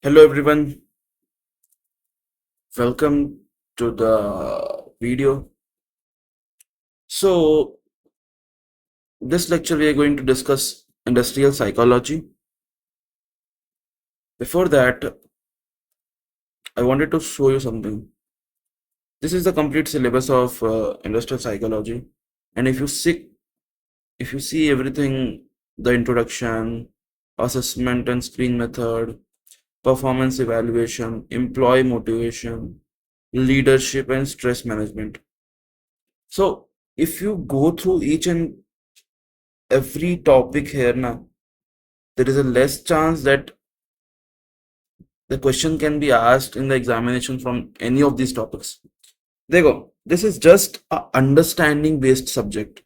Hello everyone, welcome to the video. So, this lecture we are going to discuss industrial psychology. Before that, I wanted to show you something. This is the complete syllabus of industrial psychology, and if you see everything, the introduction, assessment and screen method, performance evaluation, employee motivation, leadership and stress management. So, if you go through each and every topic here now, there is a less chance that the question can be asked in the examination from any of these topics. There you go. This is just a understanding based subject.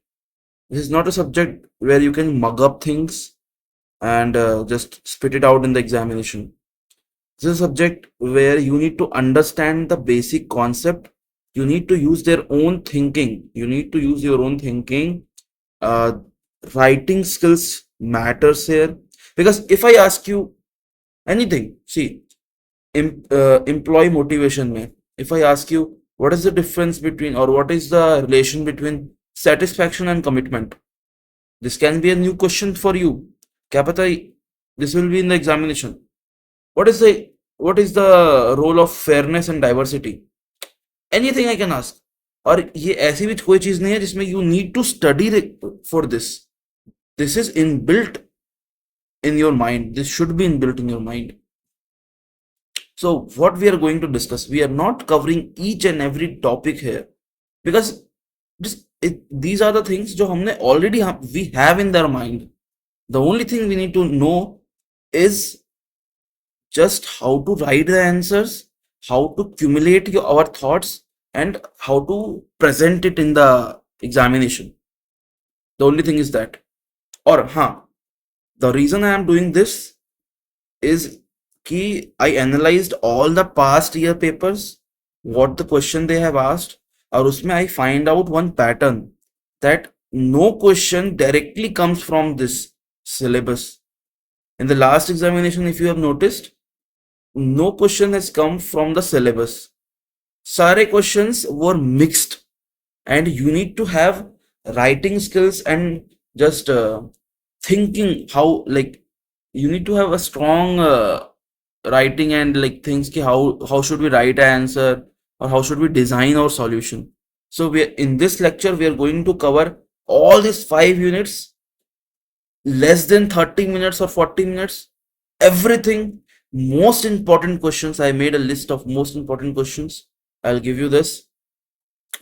This is not a subject where you can mug up things and just spit it out in the examination. This is a subject where you need to understand the basic concept. You need to use their own thinking. You need to use your own thinking. Uh, Writing skills matters here, because if I ask you anything, see, employee motivation mein, if I ask you what is the difference between, or what is the relation between satisfaction and commitment, this can be a new question for you. Kya pata this will be in the examination. What is the role of fairness and diversity? Anything I can ask. और ये ऐसी भी कोई चीज नहीं है जिसमें you need to study for this. This is inbuilt in your mind. This should be inbuilt in your mind. So what we are going to discuss, we are not covering each and every topic here, because these are the things जो हमने already we have in their mind. The only thing we need to know is just how to write the answers, how to accumulate our thoughts, and how to present it in the examination. The only thing is that. Or the reason I am doing this is कि I analyzed all the past year papers, what the question they have asked, और उसमें I find out one pattern that no question directly comes from this syllabus. In the last examination, if you have noticed, no question has come from the syllabus. सारे questions were mixed, and you need to have writing skills and just thinking how, like, you need to have a strong writing and like things ki how should we write an answer, or how should we design our solution. So we are, in this lecture we are going to cover all these 5 units, less than 30 minutes or 40 minutes, everything. Most important questions, I made a list of most important questions. I'll give you this.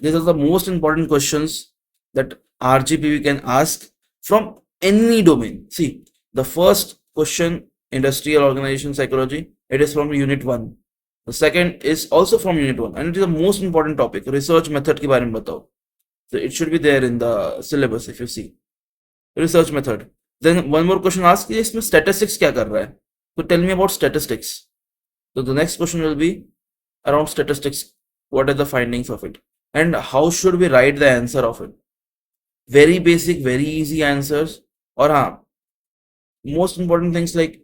These are the most important questions that RGPV can ask from any domain. See, the first question, industrial organization psychology, it is from unit 1. The second is also from unit 1, and it is the most important topic, research method के बारे में बताओ. So it should be there in the syllabus if you see. Research method. Then one more question asks, इसमें statistics क्या कर रहा है? So tell me about statistics. So the next question will be around statistics. What are the findings of it? And how should we write the answer of it? Very basic, very easy answers. Or most important things like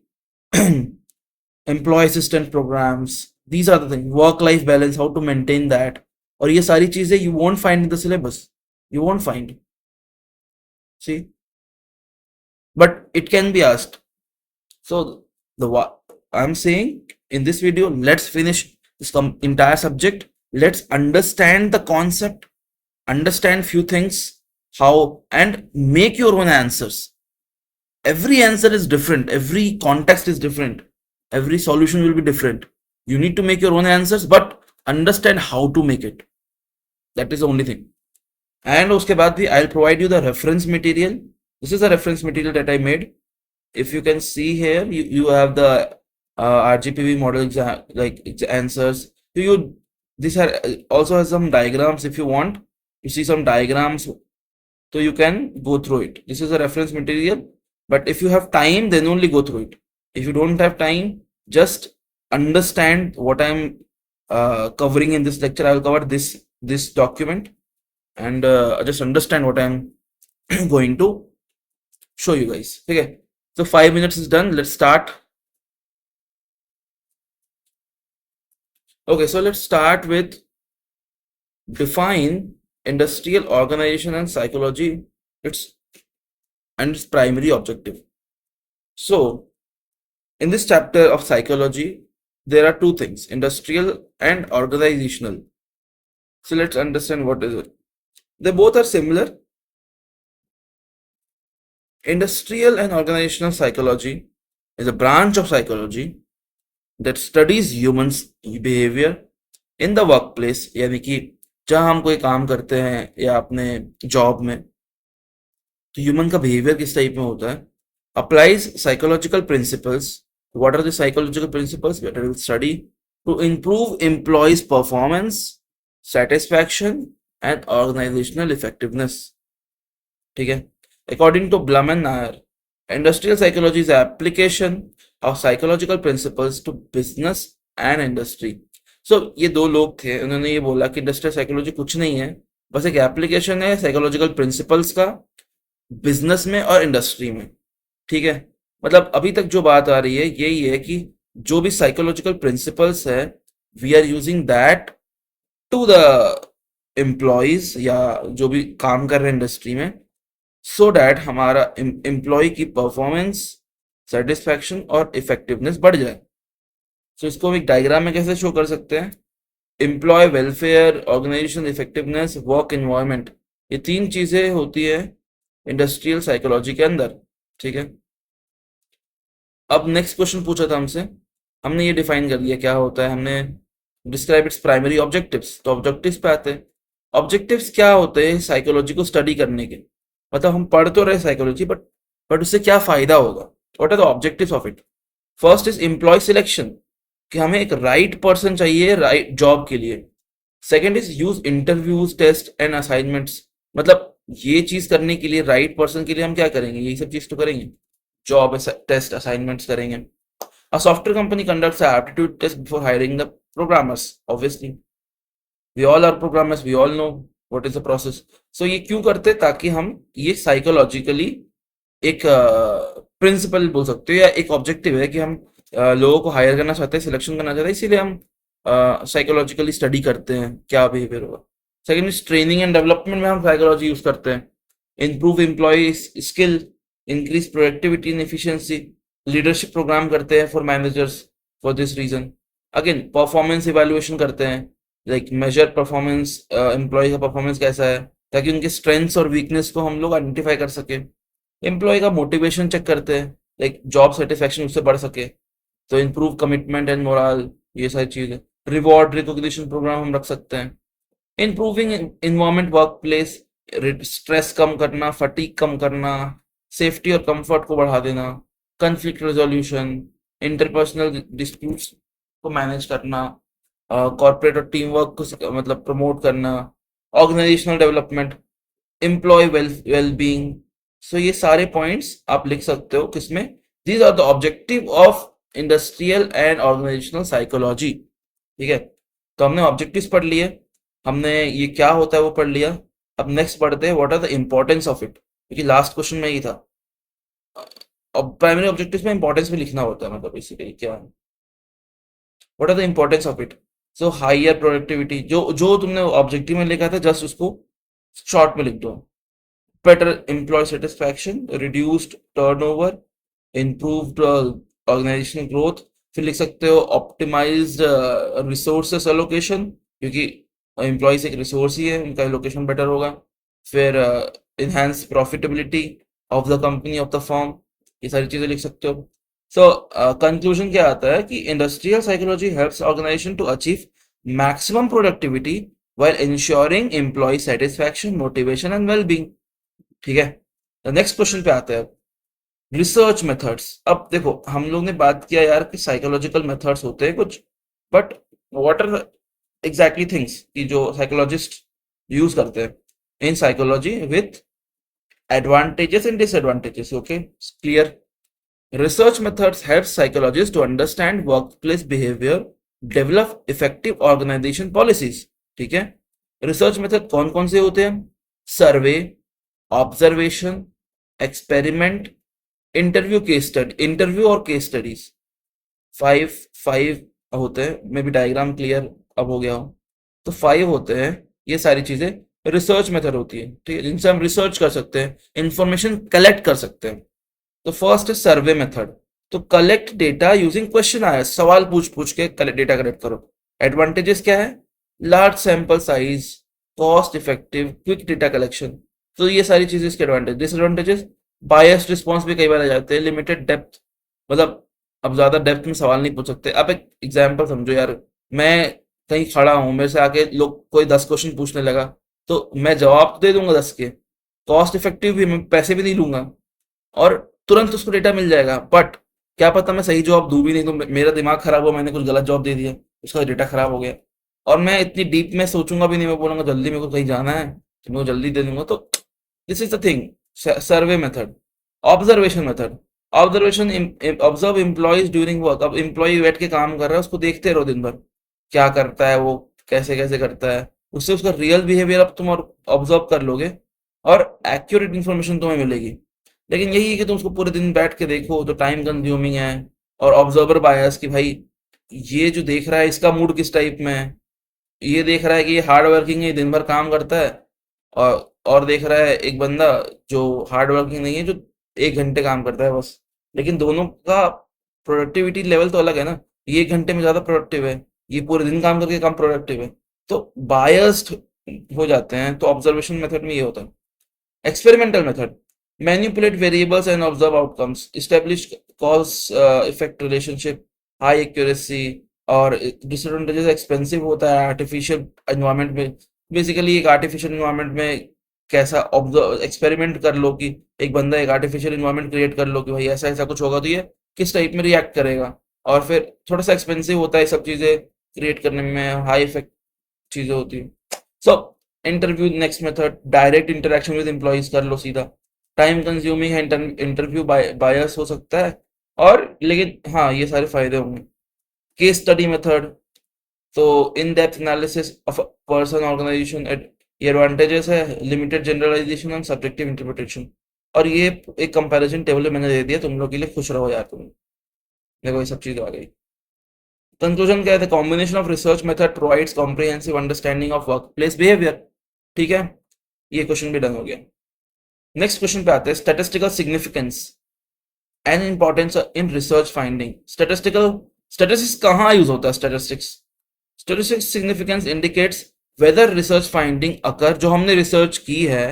employee assistance programs. These are the things. Work-life balance, how to maintain that. और ये सारी चीजें you won't find in the syllabus. You won't find. See? But it can be asked. So I'm saying in this video, let's finish this entire subject. Let's understand the concept, understand few things, how, and make your own answers. Every answer is different, every context is different, every solution will be different. You need to make your own answers, but understand how to make it. That is the only thing. And uske baad bhi I'll provide you the reference material. This is the reference material that I made. If you can see here, you have the RGPV model answers. This also has some diagrams. If you want to see some diagrams, so you can go through it. This is a reference material, but if you have time, then only go through it. If you don't have time, just understand what I'm covering in this lecture. I will cover this document, and just understand what I'm going to show you guys. Okay, so 5 minutes is done. Let's start. Okay, so let's start with define industrial organization and psychology, its and its primary objective. So, in this chapter of psychology, there are two things, industrial and organizational. So, let's understand what is it. They both are similar. Industrial and organizational psychology is a branch of psychology that studies humans behavior in the workplace, यानी कि जहां हम कोई काम करते हैं या अपने जॉब में, तो ह्यूमन का बिहेवियर किस टाइप में होता है, applies psychological principles. What are the psychological principles that we will study to improve employees performance, satisfaction and organizational effectiveness? ठीक है. According to Blum and Nair, industrial psychology is the application of psychological principles to business and industry. So ये दो लोग थे, उन्होंने ये बोला कि इंडस्ट्रियल साइकोलॉजी कुछ नहीं है, बस एक एप्लीकेशन है साइकोलॉजिकल प्रिंसिपल्स का बिजनेस में और इंडस्ट्री में. ठीक है. मतलब अभी तक जो बात आ रही है यही है कि जो भी साइकोलॉजिकल प्रिंसिपल्स है, we are using that to the employees या जो भी काम कर रहे हैं इंडस्ट्री में, सो डैट हमारा एम्प्लॉय की परफॉर्मेंस, सेटिस्फैक्शन और इफेक्टिवनेस बढ़ जाए. सो इसको हम एक डायग्राम में कैसे शो कर सकते हैं? Employee welfare, organization effectiveness, work environment, ये तीन चीजें होती है इंडस्ट्रियल साइकोलॉजी के अंदर. ठीक है. अब नेक्स्ट क्वेश्चन पूछा था हमसे, हमने ये डिफाइन कर लिया क्या होता है, हमने डिस्क्राइब इट्स प्राइमरी ऑब्जेक्टिव्स. तो ऑब्जेक्टिव्स पे आते हैं. ऑब्जेक्टिव्स क्या होते हैं साइकोलॉजी को स्टडी करने के? मतलब हम पढ़ तो रहे साइकोलॉजी, बट उससे क्या फायदा होगा? What are the objectives of it? First is employee selection, कि हमें एक राइट पर्सन चाहिए राइट जॉब के लिए. Second is use interviews, test and assignments. मतलब ये चीज करने के लिए राइट पर्सन के लिए हम क्या करेंगे? यही सब चीज तो करेंगे, जॉब टेस्ट असाइनमेंट्स करेंगे. A software company conducts an aptitude test before hiring the programmers. Obviously, we all are programmers. We all know what is the process. So ये क्यों करते हैं? ताकि हम ये साइकोलॉजिकली एक प्रिंसिपल बोल सकते हो या एक ऑब्जेक्टिव है कि हम लोगों को हायर करना चाहते हैं, सिलेक्शन करना चाहते हैं, इसीलिए हम साइकोलॉजिकली स्टडी करते हैं क्या बिहेवियर होगा. Second is training and development में हम साइकोलॉजी यूज करते हैं. Improve employee skill, increase productivity and efficiency. Leadership programme करते हैं for managers for this reason. Again performance evaluation करते हैं, लाइक मेजर परफॉर्मेंस, एम्प्लॉय का परफॉर्मेंस कैसा है, ताकि उनके स्ट्रेंथ्स और वीकनेस को हम लोग आइडेंटिफाई कर सके. एम्प्लॉय का मोटिवेशन चेक करते हैं, लाइक जॉब सेटिस्फैक्शन उससे बढ़ सके, तो इम्प्रूव कमिटमेंट एंड मोरल, ये सारी चीजें. रिवॉर्ड रिकॉग्निशन प्रोग्राम हम रख सकते हैं. Improving environment work place, stress कम करना, फटीग कम करना, सेफ्टी और कंफर्ट को बढ़ा देना, कंफ्लिक्ट रेजोल्यूशन, इंटरपर्सनल डिस्प्यूट्स को मैनेज करना, कॉर्पोरेट और टीम वर्क को मतलब प्रमोट करना, organizational development, employee wellbeing. So ये सारे पॉइंट्स आप लिख सकते हो किसमें? These are the objective of industrial and organizational psychology. ठीक है. तो हमने ऑब्जेक्टिव्स पढ़ लिए, हमने ये क्या होता है वो पढ़ लिया. अब नेक्स्ट पढ़ते हैं what are the importance of it, क्योंकि लास्ट क्वेश्चन में ही था. अब प्राइमरी ऑब्जेक्टिव्स में इंपॉर्टेंस भी लिखना होता है, मतलब बेसिकली क्या है, what are the importance of it. So higher productivity, जो जो तुमने ऑब्जेक्टिव में लिखा था जस्ट उसको शॉर्ट में लिख दो. Better employee satisfaction, reduced turnover, improved organizational growth. फिर लिख सकते हो ऑप्टिमाइज्ड रिसोर्सेस एलोकेशन, क्योंकि एम्प्लॉयज एक रिसोर्स ही है, उनका एलोकेशन बेटर होगा. फिर enhance profitability of the company of the firm, ये सारी चीजें लिख सकते हो. सो कंक्लूजन क्या आता है कि industrial psychology helps organization to achieve maximum productivity while ensuring employee satisfaction, motivation and well-being. ठीक है. नेक्स्ट क्वेश्चन पे आते हैं, रिसर्च मेथड्स. अब देखो हम लोग ने बात किया यार कि साइकोलॉजिकल मेथड्स होते हैं कुछ, but what are exactly things कि जो साइकोलॉजिस्ट यूज करते हैं in psychology with advantages and disadvantages. Okay, clear. Research methods help psychologists to understand workplace behavior, develop effective organization policies. ठीक है. रिसर्च मेथड कौन कौन से होते हैं? Survey, observation, experiment, interview, case study, interview और केस स्टडीज. फाइव होते हैं, मे बी डायग्राम क्लियर अब हो गया हो। तो 5 होते हैं ये सारी चीजें, रिसर्च मेथड होती है, ठीक है, जिनसे हम रिसर्च कर सकते हैं, इंफॉर्मेशन कलेक्ट कर सकते हैं। तो फर्स्ट है सर्वे मेथड। तो कलेक्ट डेटा यूजिंग क्वेश्चन आया, सवाल पूछ पूछ के डेटा कलेक्ट करो। एडवांटेजेस क्या है? Large sample size, cost effective, quick data collection. तो ये सारी चीजें इसके एडवांटेज। डिसएडवांटेजेस, बायस्ड रिस्पॉन्स भी कई बार आ जाते हैं, लिमिटेड डेप्थ, मतलब अब ज्यादा डेप्थ में सवाल नहीं पूछ सकते। आप एक एग्जाम्पल समझो यार, मैं कहीं खड़ा हूं, मेरे से आके लोग कोई 10 क्वेश्चन पूछने लगा, तो मैं जवाब तो दे दूंगा 10 के, कॉस्ट इफेक्टिव भी, मैं पैसे भी नहीं लूंगा, और तुरंत उसको डेटा मिल जाएगा। बट क्या पता मैं सही जवाब दूं भी नहीं, तो मेरा दिमाग खराब हुआ, मैंने कुछ गलत जवाब दे दिया, उसका डेटा खराब हो गया। और मैं इतनी डीप में सोचूंगा भी नहीं, मैं बोलूंगा जल्दी मेरे को कहीं जाना है तो मैं जल्दी दे दूंगा। तो this is the thing. Survey method. Observation method. Observation, observe employees during work. अब एम्प्लॉय बैठ के काम कर रहा है, उसको देखते रहो दिन भर, क्या करता है वो, कैसे कैसे करता है, उससे उसका रियल बिहेवियर अब तुम और ऑब्जर्व कर लोगे, और एक्यूरेट इन्फॉर्मेशन तुम्हें मिलेगी। लेकिन यही है कि तुम उसको पूरे दिन बैठ के देखो तो टाइम कंज्यूमिंग है। और ऑब्जर्वर बायस कि भाई ये जो देख रहा है इसका मूड किस टाइप में है, ये देख रहा है कि ये हार्ड वर्किंग है, दिन भर काम करता है, और देख रहा है एक बंदा जो हार्ड वर्किंग नहीं है, जो 1 घंटे काम करता है बस। लेकिन दोनों का प्रोडक्टिविटी लेवल तो अलग है ना, ये 1 घंटे में ज्यादा प्रोडक्टिव है, ये पूरे दिन काम करके कम प्रोडक्टिव है। तो बायस्ड हो जाते हैं। तो ऑब्जर्वेशन मेथड में ये होता है। Experimental method, manipulate variables and observe outcomes, establish cause effect relationship, high accuracy. और डिसएडवांटेजेस, एक्सपेंसिव होता है आर्टिफिशियल एनवायरनमेंट में। बेसिकली एक आर्टिफिशियल एनवायरनमेंट में कैसा ऑब्जर्व एक्सपेरिमेंट कर लो, कि एक बंदा एक आर्टिफिशियल एनवायरनमेंट क्रिएट कर लो कि भाई ऐसा ऐसा कुछ होगा तो ये किस टाइप में रिएक्ट करेगा। और फिर थोड़ा सा एक्सपेंसिव होता है सब चीजें क्रिएट करने में, हाई इफेक्ट चीजें होती है। So interview next method, direct interaction with employees कर लो सीधा। टाइम कंज्यूमिंग है, इंटरव्यू बायस हो सकता है, और लेकिन हाँ ये सारे फायदे होंगे। केस स्टडी मेथड, तो in depth analysis of person organization. ये एडवांटेजेस है, limited generalization and subjective interpretation. और ये एक कंपैरिजन टेबल मैंने दे दिया तुम लोग के लिए, खुश रहो यार तुम, देखो ये सब चीजें आ गई। कंक्लूजन क्या है? Combination of research method provides comprehensive understanding of work place behaviour. ठीक है, ये क्वेश्चन भी डन हो गया। नेक्स्ट क्वेश्चन पे आते हैं, statistical significance and importance in research finding. Statistics कहाँ यूज होता है? Statistics significance indicates whether research finding occur, जो हमने रिसर्च की है,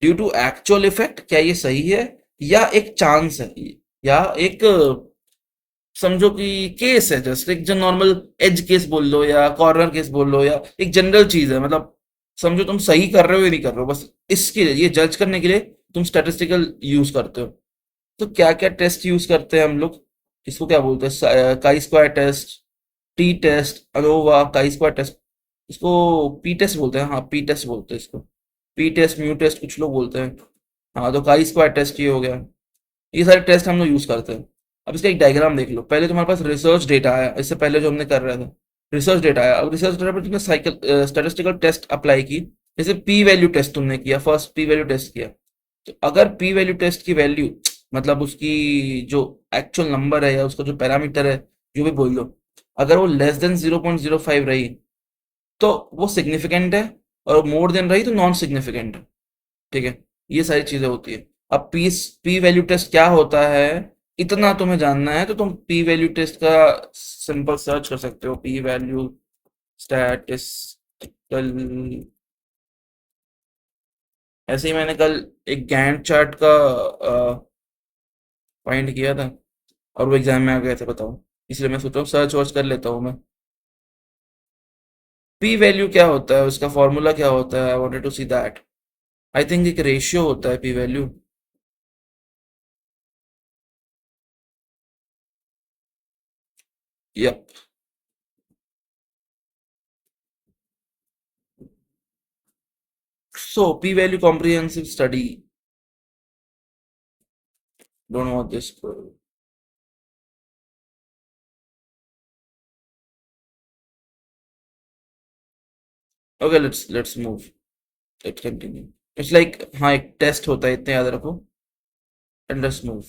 ड्यू टू एक्चुअल इफेक्ट, क्या ये सही है, या एक चांस है, या एक समझो कि केस है, जस्ट एक जो नॉर्मल एज केस बोल लो या कॉर्नर केस बोल लो, या एक जनरल चीज है, मतलब समझो तुम सही कर रहे हो या नहीं कर रहे हो, बस इसके लिए, ये जज करने के लिए तुम स्टैटिस्टिकल यूज करते हो। तो क्या क्या टेस्ट यूज करते हैं हम लोग? इसको क्या बोलते हैं? Chi square test, T test, ANOVA, chi square test. इसको पी टेस्ट बोलते हैं, हाँ पी टेस्ट बोलते हैं इसको। पी टेस्ट, म्यू टेस्ट कुछ लोग बोलते हैं। हाँ तो काई स्क्वायर टेस्ट ये हो गया। ये सारे टेस्ट हम लोग यूज करते हैं। अब इसका एक डायग्राम देख लो। पहले तुम्हारे पास रिसर्च डेटा आया, इससे पहले जो हमने कर रहे थे, रिसर्च डेटा आया। अब रिसर्च डेटा पर तुमने साइकिल स्टैटिस्टिकल टेस्ट अप्लाई की। जैसे पी वैल्यू टेस्ट तुमने किया, फर्स्ट पी वैल्यू टेस्ट किया। तो अगर पी वैल्यू टेस्ट की वैल्यू, मतलब उसकी जो एक्चुअल नंबर है या उसका जो पैरामीटर है, जो भी बोल लो, अगर वो लेस देन 0.05 रही तो वो सिग्निफिकेंट है, और मोर देन रही तो नॉन सिग्निफिकेंट है। ठीक है, ये सारी चीजें होती है। अब पी वैल्यू टेस्ट क्या होता है, इतना तुम्हें जानना है तो तुम पी वैल्यू टेस्ट का सिंपल सर्च कर सकते हो, पी वैल्यू स्टैटिस्टिकल। ऐसे ही मैंने कल एक गैंट चार्ट का फाइंड किया था, और वो एग्जाम में आ गए थे, बताओ, इसलिए मैं सोचा हूँ सर्च वर्च कर लेता हूँ मैं। पी वैल्यू क्या होता है, उसका फॉर्मूला क्या होता है, I wanted to see that. I think एक रेशियो होता है P value. Yup. So P value comprehensive study, don't know what this. Okay, let's move, let's continue. It's like, हाँ एक टेस्ट होता है, इतने याद रखो, and let's move.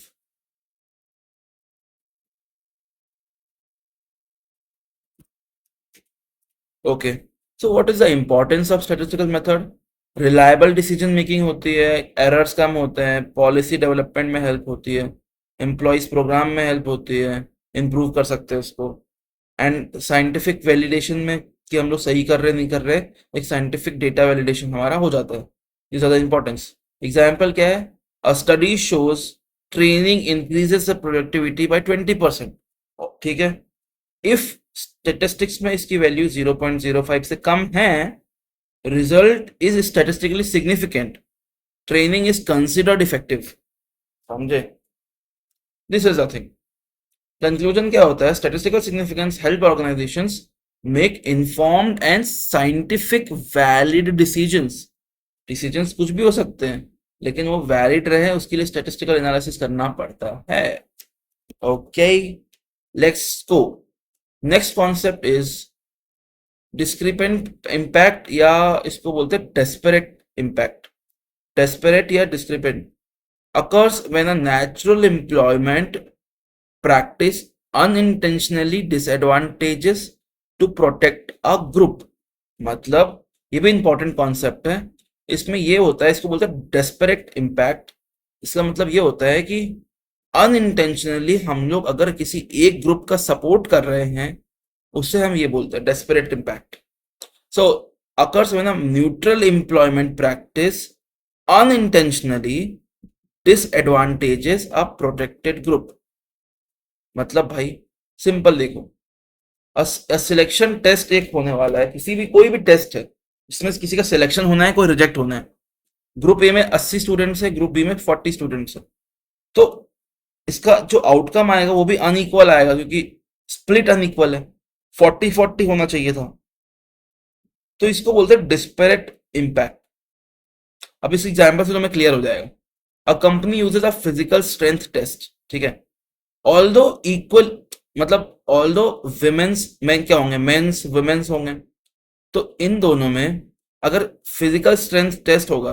Okay, so what is the importance of statistical method? Reliable decision making होती है, errors कम होते हैं, पॉलिसी डेवलपमेंट में हेल्प होती है, एम्प्लॉयज प्रोग्राम में हेल्प होती है, इम्प्रूव कर सकते हैं उसको, एंड साइंटिफिक वैलिडेशन में कि हम लोग सही कर रहे नहीं कर रहे, एक साइंटिफिक डेटा वैलिडेशन हमारा हो जाता है। ये ज़्यादा इंपॉर्टेंस। एग्जाम्पल क्या है? अ study shows training increases the productivity bye 20%। ठीक है, इफ स्टेटिस्टिक्स में इसकी वैल्यू 0.05 से कम है, result is statistically significant, training is considered effective. समझे? This is the thing. Conclusion क्या होता है? Statistical significance help organisations make informed and scientific valid decisions. Decisions कुछ भी हो सकते हैं, लेकिन वो वैलिड रहे उसके लिए स्टैटिस्टिकल एनालिसिस करना पड़ता है। Okay, let's go. Next concept is discrepant impact, या इसको बोलते हैं डेस्परेट इम्पैक्ट। डेस्परेट या डिस्क्रिपेंट occurs when a natural employment practice unintentionally disadvantages to protect a group। मतलब ये भी इंपॉर्टेंट कॉन्सेप्ट है। इसमें ये होता है, इसको बोलते हैं डेस्परेट इम्पैक्ट। इसका मतलब ये होता है कि अनइंटेंशनली हम लोग अगर किसी एक ग्रुप का सपोर्ट कर रहे हैं, उससे हम ये बोलते हैं desperate impact. So occurs when a neutral employment practice unintentionally disadvantages a protected group। मतलब भाई सिंपल देखो, सिलेक्शन टेस्ट एक होने वाला है, किसी भी कोई भी टेस्ट है जिसमें किसी का सिलेक्शन होना है, कोई रिजेक्ट होना है। ग्रुप ए में 80 स्टूडेंट्स है, ग्रुप बी में 40 स्टूडेंट्स है, तो इसका जो आउटकम आएगा वो भी अनइक्वल आएगा, क्योंकि स्प्लिट अनइक्वल है। 40-40 होना चाहिए था। तो इसको बोलते हैं डिस्पेरेट इम्पैक्ट। अब इस एग्जाम्पल से तुम्हें क्लियर हो जाएगा। A company uses a physical strength test, ठीक है, ऑल्दो इक्वल, मतलब ऑल्दो विमेंस, मैन क्या होंगे, मेंस वुमेन्स होंगे, तो इन दोनों में अगर फिजिकल स्ट्रेंथ टेस्ट होगा,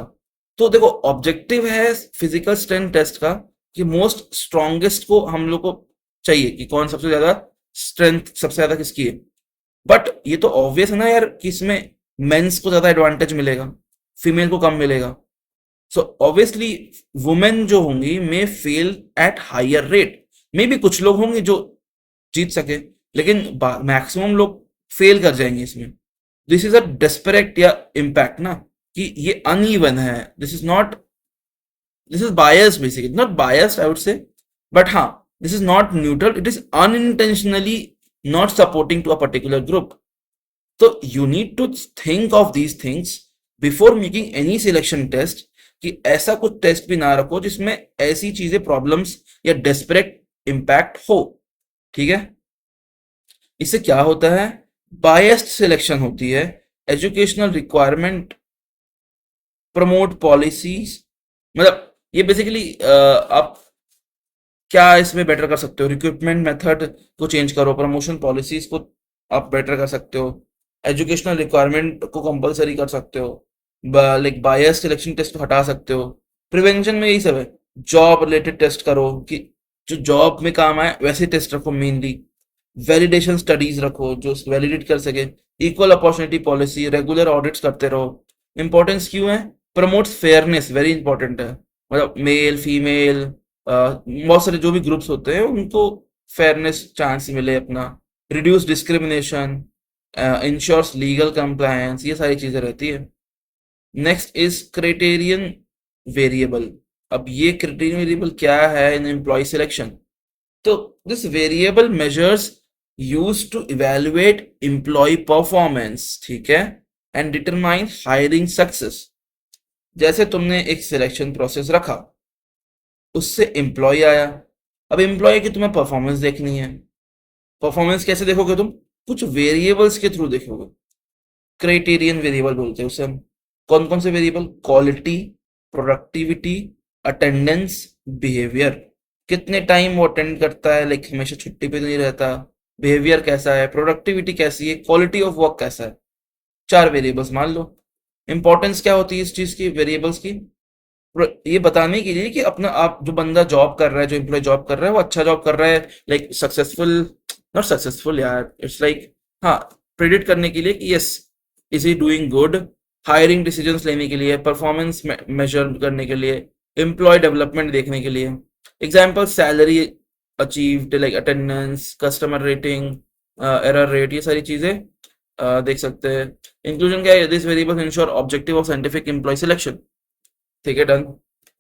तो देखो ऑब्जेक्टिव है फिजिकल स्ट्रेंथ टेस्ट का कि मोस्ट स्ट्रॉन्गेस्ट को हम लोग को चाहिए कि कौन सबसे ज्यादा स्ट्रेंथ, सबसे ज्यादा किसकी है। बट ये तो ऑब्वियस है ना यार कि इसमें मेंस को ज्यादा एडवांटेज मिलेगा, फीमेल को कम मिलेगा। सो ऑब्वियसली वुमेन जो होंगी मे फेल एट हायर रेट। मे भी कुछ लोग होंगे जो जीत सके, लेकिन मैक्सिमम लोग फेल कर जाएंगे इसमें। दिस इज अ डेस्परेट या इम्पैक्ट ना, कि ये अनइवन है। This is not, this is bias, basically not biased I would say, but हाँ, this is not neutral, it is unintentionally not supporting to a particular group. तो you need to think of these things before making any selection test, कि ऐसा कुछ test भी ना रखो जिसमें ऐसी चीजें, प्रॉब्लम्स या डेस्परेट इम्पैक्ट हो। ठीक है, इससे क्या होता है? बायस्ड सिलेक्शन होती है, एजुकेशनल रिक्वायरमेंट प्रमोट पॉलिसीज। मतलब ये बेसिकली आप क्या इसमें बेटर कर सकते हो? रिक्रूटमेंट मेथड को चेंज करो, प्रमोशन पॉलिसीज को आप बेटर कर सकते हो, एजुकेशनल रिक्वायरमेंट को कंपलसरी कर सकते हो, लाइक बायस सिलेक्शन टेस्ट को हटा सकते हो। प्रिवेंशन में यही सब है, जॉब रिलेटेड टेस्ट करो कि जो जॉब में काम आए वैसे टेस्ट रखो मेनली। वैलिडेशन स्टडीज रखो जो वैलिडेट कर सके। Equal opportunity policy, regular audits करते रहो। इंपॉर्टेंस क्यों है? प्रमोट्स फेयरनेस, वेरी इंपॉर्टेंट है। मतलब मेल फीमेल बहुत सारे जो भी ग्रुप्स होते हैं उनको फेयरनेस चांस मिले अपना। Reduce discrimination, ensures legal compliance, ये सारी चीजें रहती है। Next is criterion variable. अब ये क्राइटेरियन वेरिएबल क्या है इन एम्प्लॉय सिलेक्शन? तो this variable measures use to evaluate employee performance, ठीक है, एंड डिटरमाइन हायरिंग सक्सेस। जैसे तुमने एक सिलेक्शन प्रोसेस रखा, उससे एम्प्लॉय आया, अब एम्प्लॉय की तुम्हें परफॉर्मेंस देखनी है। परफॉर्मेंस कैसे देखोगे तुम? कुछ वेरिएबल्स के थ्रू देखोगे। क्राइटेरियन वेरिएबल बोलते हैं उसे हम। कौन कौन से variable? Quality, productivity, attendance, behaviour. कितने टाइम वो अटेंड करता है, लाइक हमेशा छुट्टी पे तो नहीं रहता, बिहेवियर कैसा है, प्रोडक्टिविटी कैसी है, क्वालिटी ऑफ वर्क कैसा है। 4 वेरिएबल्स मान लो। इंपॉर्टेंस क्या होती है इस चीज की, वेरिएबल्स की? ये बताने के लिए कि अपना, आप जो बंदा जॉब कर रहा है, जो एम्प्लॉय जॉब कर रहा है, वो अच्छा जॉब कर रहा है, लाइक सक्सेसफुल, नॉट सक्सेसफुल यार, इट्स लाइक, हाँ, प्रेडिक्ट करने के लिए कि yes is he doing good, hiring decisions लेने के लिए, परफॉर्मेंस मेजर करने के लिए, एम्प्लॉय डेवलपमेंट देखने के लिए। Example salary achieved, like attendance, customer rating, error rate, ये सारी चीजें देख सकते हैं। इंक्लूजन क्या है, this variables ensure objective of scientific employee selection. ठीक है, डन।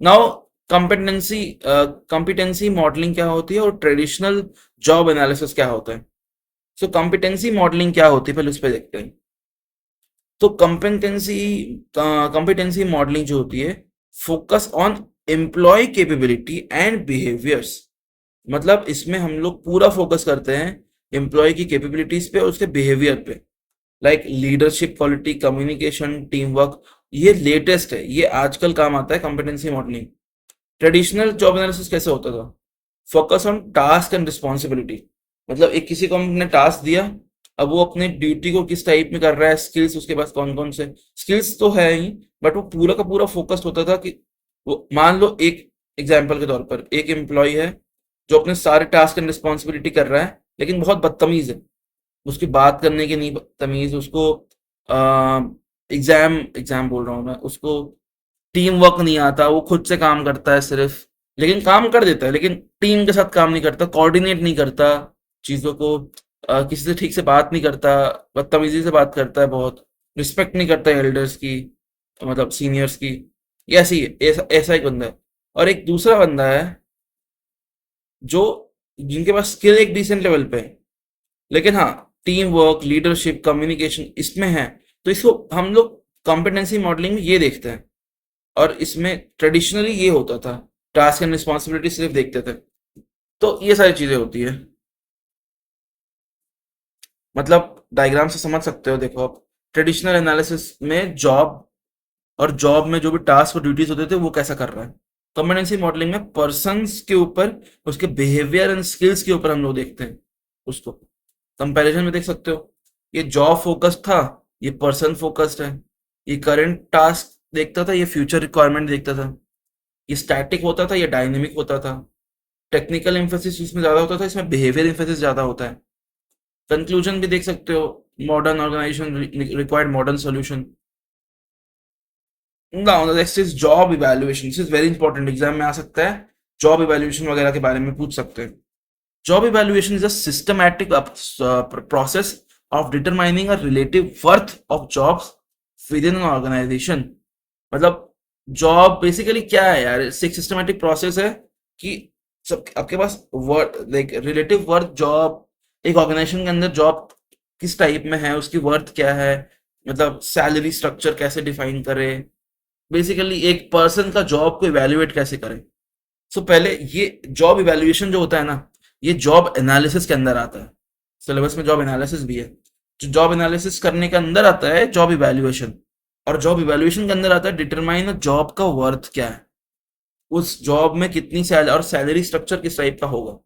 नाउ कॉम्पिटेंसी मॉडलिंग क्या होती है और ट्रेडिशनल जॉब एनालिसिस क्या होता है। सो कॉम्पिटेंसी मॉडलिंग क्या होती है, पहले उस पर देखते हैं। तो कॉम्पिटेंसी मॉडलिंग जो होती है, focus on employee capability and behaviours. मतलब इसमें हम लोग पूरा फोकस करते हैं एम्प्लॉय की कैपेबिलिटीज पे और उसके बिहेवियर पे, like leadership quality, communication, team work. ये लेटेस्ट है, ये आजकल काम आता है competency modelling. Traditional job analysis कैसे होता था, focus on task and responsibility. मतलब एक किसी को हमने टास्क दिया, अब वो अपने ड्यूटी को किस टाइप में कर रहा है, स्किल्स उसके पास कौन कौन से स्किल्स तो है ही, बट वो पूरा का पूरा फोकस्ड होता था कि वो, मान लो एक एग्जाम्पल के तौर पर एक एम्प्लॉय है जो अपने सारे टास्क एंड रिस्पॉन्सिबिलिटी कर रहा है लेकिन बहुत बदतमीज है, उसकी बात करने की नहीं तमीज, उसको एग्जाम एग्जाम बोल रहा हूँ मैं, उसको टीम वर्क नहीं आता, वो खुद से काम करता है सिर्फ, लेकिन काम कर देता है लेकिन टीम के साथ काम नहीं करता, कोऑर्डिनेट नहीं करता चीज़ों को, किसी से ठीक से बात नहीं करता, बदतमीजी से बात करता है, बहुत रिस्पेक्ट नहीं करता एल्डर्स की, मतलब सीनियर्स की। ये ऐसी ऐसा ऐसा एक बंदा है। और एक दूसरा बंदा है जो जिनके पास स्किल एक डिसेंट लेवल पे है, लेकिन हाँ टीम वर्क, लीडरशिप, कम्युनिकेशन इसमें है। तो इसको हम लोग कॉम्पिटेंसी मॉडलिंग में ये देखते हैं। और इसमें ट्रेडिशनली ये होता था, टास्क एंड रिस्पॉन्सिबिलिटी सिर्फ देखते थे। तो ये सारी चीजें होती है, मतलब डायग्राम से समझ सकते हो। देखो आप ट्रेडिशनल एनालिसिस में जॉब, और जॉब में जो भी टास्क और ड्यूटीज होते थे वो कैसा कर रहा है। कॉम्पिटेंसी मॉडलिंग में पर्सन्स के ऊपर, उसके बिहेवियर एंड स्किल्स के ऊपर हम लोग देखते हैं उसको। कंपैरिजन में देख सकते हो, ये जॉब फोकस्ड था, ये पर्सन फोकस्ड है। ये करंट टास्क देखता था, ये फ्यूचर रिक्वायरमेंट देखता था। ये स्टैटिक होता था, ये डायनेमिक होता था। टेक्निकल एम्फेसिस इसमें ज्यादा होता था, इसमें बिहेवियर एम्फेसिस ज्यादा होता है। कंक्लूजन भी देख सकते हो, modern organization required modern solution. Now the next is job evaluation. This is very important, exam में आ सकता है, जॉब इवैल्यूएशन वगैरह के बारे में पूछ सकते हैं। Job evaluation is a systematic process of determining a relative worth of jobs within an organization। मतलब जॉब बेसिकली क्या है यार, एक सिस्टमैटिक प्रोसेस है कि सब आपके पास worth, like relative worth job, एक ऑर्गेनाइजेशन के अंदर जॉब किस टाइप में है, उसकी वर्थ क्या है, मतलब सैलरी स्ट्रक्चर कैसे डिफाइन करे, बेसिकली एक पर्सन का जॉब को इवेल्युएट कैसे करें। सो पहले ये जॉब इवेल्युएशन जो होता है ना, ये जॉब एनालिसिस के अंदर आता है। सिलेबस में जॉब एनालिसिस भी है। जो जॉब एनालिसिस करने के अंदर आता है जॉब इवेल्युएशन, और जॉब इवेल्युएशन के अंदर आता है डिटरमाइन जॉब का वर्थ क्या है, उस जॉब में कितनी सैलरी और सैलरी स्ट्रक्चर किस टाइप का होगा।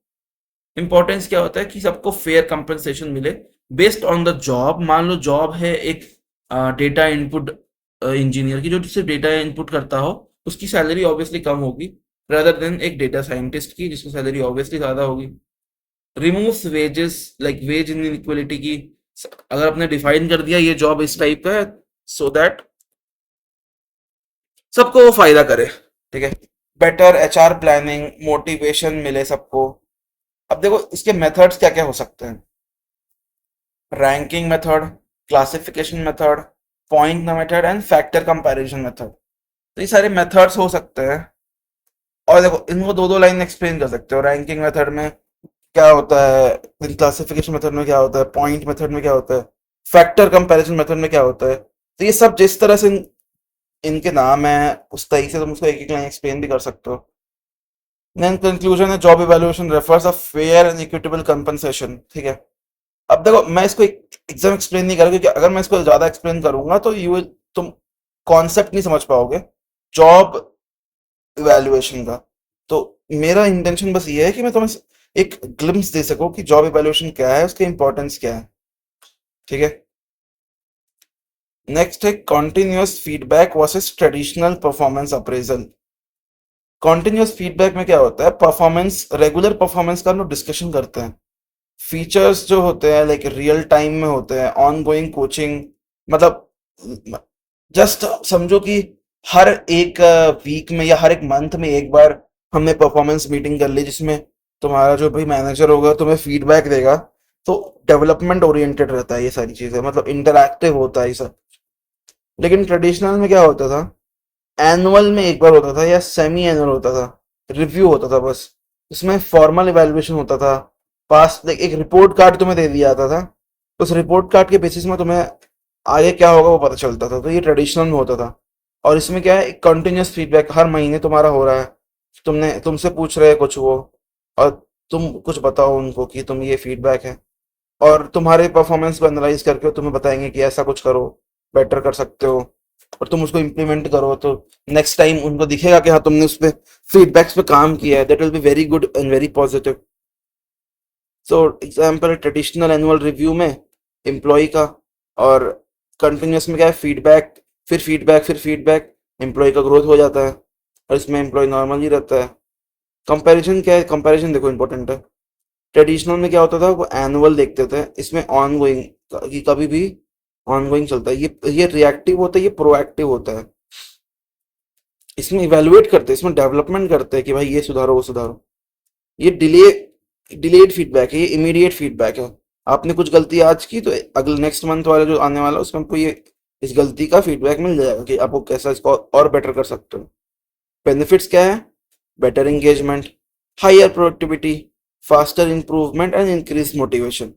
इंपॉर्टेंस क्या होता है कि सबको फेयर कंपनसेशन मिले बेस्ड ऑन द जॉब। मान लो जॉब है एक डेटा इनपुट इंजीनियर की, जो सिर्फ डेटा इनपुट करता हो, उसकी सैलरी ऑब्वियसली कम होगी रादर देन एक डेटा साइंटिस्ट की जिसकी सैलरी ऑब्वियसली ज्यादा होगी। Removes wages, like wage inequality की, अगर आपने डिफाइन कर दिया ये जॉब इस टाइप का है, सो दैट सबको वो फायदा करे। ठीक है, बेटर एचआर प्लानिंग, मोटिवेशन मिले सबको। अब देखो इसके मेथड्स क्या क्या हो सकते हैं, ranking method, classification method, point method and factor comparison method. तो ये सारे मेथड्स हो सकते हैं। और देखो इनको दो दो लाइन एक्सप्लेन कर सकते हो, रैंकिंग मेथड में क्या होता है, क्लासिफिकेशन मेथड में क्या होता है, पॉइंट मेथड में क्या होता है, फैक्टर कंपैरिजन मेथड में क्या होता है। तो ये सब जिस तरह से इनके नाम है उस तरीके से तुम उसको एक एक लाइन एक्सप्लेन भी कर सकते हो। देन कंक्लूजन है, job evaluation refers a fair and equitable compensation. ठीक है, अब देखो मैं इसको एकदम एक्सप्लेन नहीं करूँगा क्योंकि अगर मैं इसको ज्यादा एक्सप्लेन करूंगा तो तुम कॉन्सेप्ट नहीं समझ पाओगे जॉब इवैल्यूएशन का। तो मेरा इंटेंशन बस ये है कि मैं तुम्हें एक ग्लिम्स दे सकूं कि जॉब इवैल्यूएशन क्या है, उसकी इंपॉर्टेंस क्या है। ठीक है, नेक्स्ट है continuous feedback versus traditional performance appraisal. Continuous feedback में क्या होता है, परफॉर्मेंस, रेगुलर परफॉर्मेंस का हम लोग डिस्कशन करते हैं, फीचर्स जो होते हैं लाइक रियल टाइम में होते हैं, ऑन गोइंग कोचिंग, मतलब जस्ट समझो कि हर एक वीक में या हर एक मंथ में एक बार हमने परफॉर्मेंस मीटिंग कर ली, जिसमें तुम्हारा जो भी मैनेजर होगा तुम्हें फीडबैक देगा। तो डेवलपमेंट ओरिएंटेड रहता है ये सारी चीजें, मतलब इंटरैक्टिव होता है ये सब। लेकिन ट्रेडिशनल में क्या होता था, एनुअल में एक बार होता था या सेमी एनुअल होता था, रिव्यू होता था बस। इसमें फॉर्मल इवैल्यूएशन होता था, पास एक रिपोर्ट कार्ड तुम्हें दे दिया जाता था, उस रिपोर्ट कार्ड के बेसिस में तुम्हें आगे क्या होगा वो पता चलता था। तो ये ट्रेडिशनल में होता था। और इसमें क्या है, एक कंटिन्यूस फीडबैक हर महीने तुम्हारा हो रहा है, तुमने तुमसे पूछ रहे हैं कुछ वो, और तुम कुछ बताओ उनको कि तुम ये फीडबैक है, और तुम्हारे परफॉर्मेंस को एनालाइज करके तुम्हें बताएंगे कि ऐसा कुछ करो, बेटर कर सकते हो, और तुम उसको इम्प्लीमेंट करो तो नेक्स्ट टाइम उनको दिखेगा कि हाँ तुमने उस पर फीडबैक्स पे काम किया है। That will be very good and very positive. So example, traditional annual review में एम्प्लॉय का, और कंटिन्यूस में क्या है, फीडबैक, फिर फीडबैक, फिर फीडबैक, एम्प्लॉय का ग्रोथ हो जाता है, और इसमें एम्प्लॉय नॉर्मल ही रहता है। कंपैरिजन क्या है, कंपैरिजन देखो इंपॉर्टेंट है। ट्रेडिशनल में क्या होता था, वो एनुअल देखते थे, इसमें ऑन गोइंग, कि कभी भी ऑन गोइंग चलता है। ये रिएक्टिव होता है, ये प्रोएक्टिव होता है। इसमें इवेलुएट करते हैं, इसमें डेवलपमेंट करते हैं कि भाई ये सुधारो वो सुधारो। ये डिलेड फीडबैक है, ये इमीडिएट फीडबैक है। आपने कुछ गलती आज की तो अगले नेक्स्ट मंथ वाला जो आने वाला है, उसमें आपको ये इस गलती का फीडबैक मिल जाएगा कि आपको कैसा इसको और बेटर कर सकते हो। बेनिफिट्स क्या है, better engagement, higher productivity, faster improvement and increase motivation.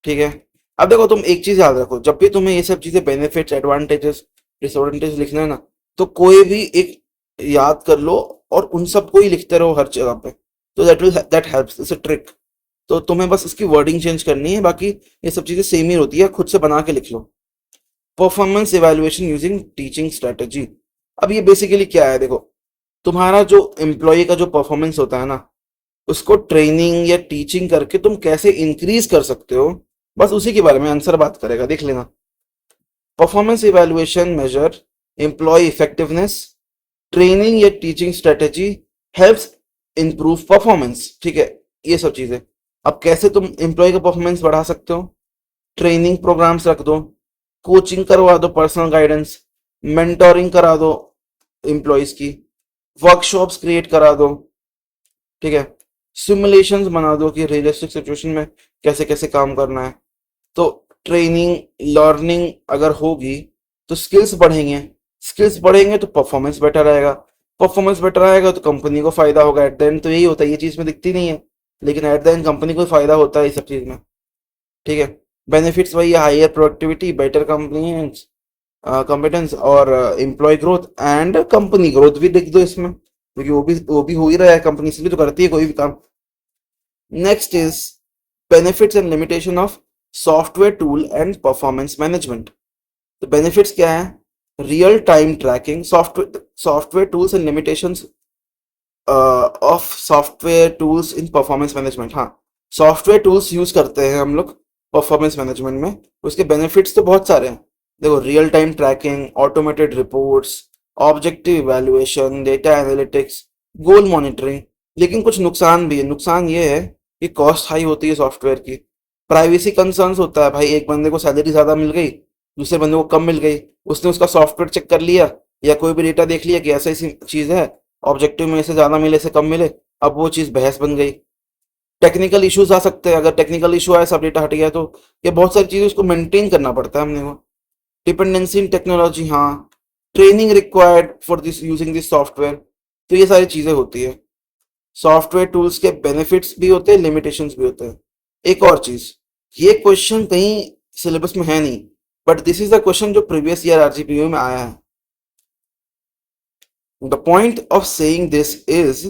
ठीक है। अब देखो, तुम एक चीज याद रखो, जब भी तुम्हें ये सब चीजें बेनिफिट्स, एडवांटेजेस, डिसएडवांटेज लिखना है ना, तो कोई भी एक याद कर लो और उन सबको ही लिखते रहो हर जगह पे। तो that helps, it's a trick. तो तुम्हें बस उसकी वर्डिंग चेंज करनी है, बाकी ये सब चीजें सेम ही होती है, खुद से बना के लिख लो। Performance evaluation using teaching strategy. अब ये बेसिकली क्या है, देखो, तुम्हारा जो एम्प्लॉय का जो परफॉर्मेंस होता है ना, उसको ट्रेनिंग या टीचिंग करके तुम कैसे इंक्रीज कर सकते हो, बस उसी के बारे में आंसर बात करेगा, देख लेना। Performance evaluation measure employ effectiveness, training या teaching strategy helps improve performance. ठीक है, ये सब चीजें। अब कैसे तुम एम्प्लॉय का परफॉर्मेंस बढ़ा सकते हो, ट्रेनिंग प्रोग्राम्स रख दो, कोचिंग करवा दो, पर्सनल गाइडेंस, मेंटोरिंग करा दो एम्प्लॉयज की, वर्कशॉप्स क्रिएट करा दो। ठीक है, सिमुलेशंस बना दो कि रियलिस्टिक सिचुएशन में कैसे कैसे काम करना है। तो ट्रेनिंग, लर्निंग अगर होगी तो स्किल्स बढ़ेंगे, स्किल्स बढ़ेंगे तो परफॉर्मेंस बेटर आएगा, परफॉर्मेंस बेटर आएगा तो कंपनी को फायदा होगा। एट द एंड तो यही होता है, ये चीज में दिखती नहीं है, लेकिन एट द एंड कंपनी को फायदा होता है इस सब चीज में। ठीक है। बेनिफिट्स वही है, higher productivity, better company competence, और employ growth and company growth भी लिख दो इसमें, क्योंकि वो भी हो ही रहा है, कंपनी इसलिए तो करती है कोई भी काम। Next is benefits and limitation of software tool and performance management. तो बेनिफिट्स क्या है, real time tracking, software tools and limitations of software tools in performance management. हाँ, सॉफ्टवेयर टूल्स यूज करते हैं हम लोग परफॉर्मेंस मैनेजमेंट में, उसके बेनिफिट्स तो बहुत सारे हैं। देखो, real time tracking, automated reports, objective evaluation, data analytics, goal monitoring. लेकिन कुछ नुकसान भी है। नुकसान ये है कि कॉस्ट हाई होती है सॉफ्टवेयर की, प्राइवेसी कंसर्न्स होता है, भाई एक बंदे को सैलरी ज्यादा मिल गई, दूसरे बंदे को कम मिल गई, उसने उसका सॉफ्टवेयर चेक कर लिया या कोई भी डेटा देख लिया कि ऐसा ऐसी चीज है, ऑब्जेक्टिव में से ज्यादा मिले से कम मिले, अब वो चीज बहस बन गई। टेक्निकल इश्यूज आ सकते हैं, अगर टेक्निकल इशू आया, सब डेटा हट गया, तो ये बहुत सारी चीजें उसको मेंटेन करना पड़ता है हमने को। डिपेंडेंसी इन टेक्नोलॉजी, हाँ, training required for this using this software. तो ये सारी चीजें होती है। सॉफ्टवेयर टूल्स के बेनिफिट्स भी होते हैं, लिमिटेशंस भी होते हैं। एक और चीज, ये क्वेश्चन कहीं सिलेबस में है नहीं, but this is the question जो प्रीवियस ईयर आरजीपीयू में आया है। The point of saying this is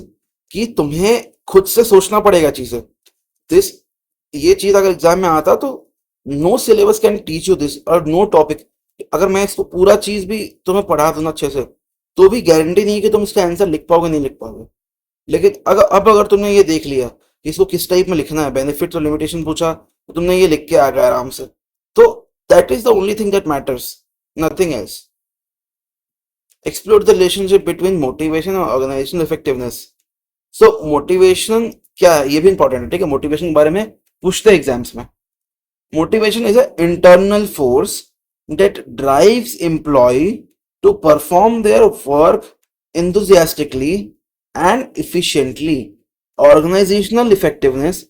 कि तुम्हें खुद से सोचना पड़ेगा चीजें। दिस ये चीज अगर एग्जाम में आता तो no syllabus can teach you this, और नो टॉपिक, अगर मैं इसको पूरा चीज भी तुम्हें पढ़ा दूं ना अच्छे से, तो भी गारंटी नहीं है कि तुम इसका आंसर लिख पाओगे, नहीं लिख पाओगे। लेकिन अगर तुमने ये देख लिया कि इसको किस टाइप में लिखना है, बेनिफिट और लिमिटेशन पूछा तो तुमने ये लिख के आ गए आराम से, तो that is the only thing that matters, nothing else. Explore the relationship between motivation और ऑर्गेनाइजेशनल इफेक्टिवनेस। सो मोटिवेशन क्या है, ये भी इंपॉर्टेंट है। ठीक है, मोटिवेशन के बारे में पूछते एग्जाम्स में। Motivation is a internal force that drives employee to perform their work enthusiastically and efficiently. Organizational effectiveness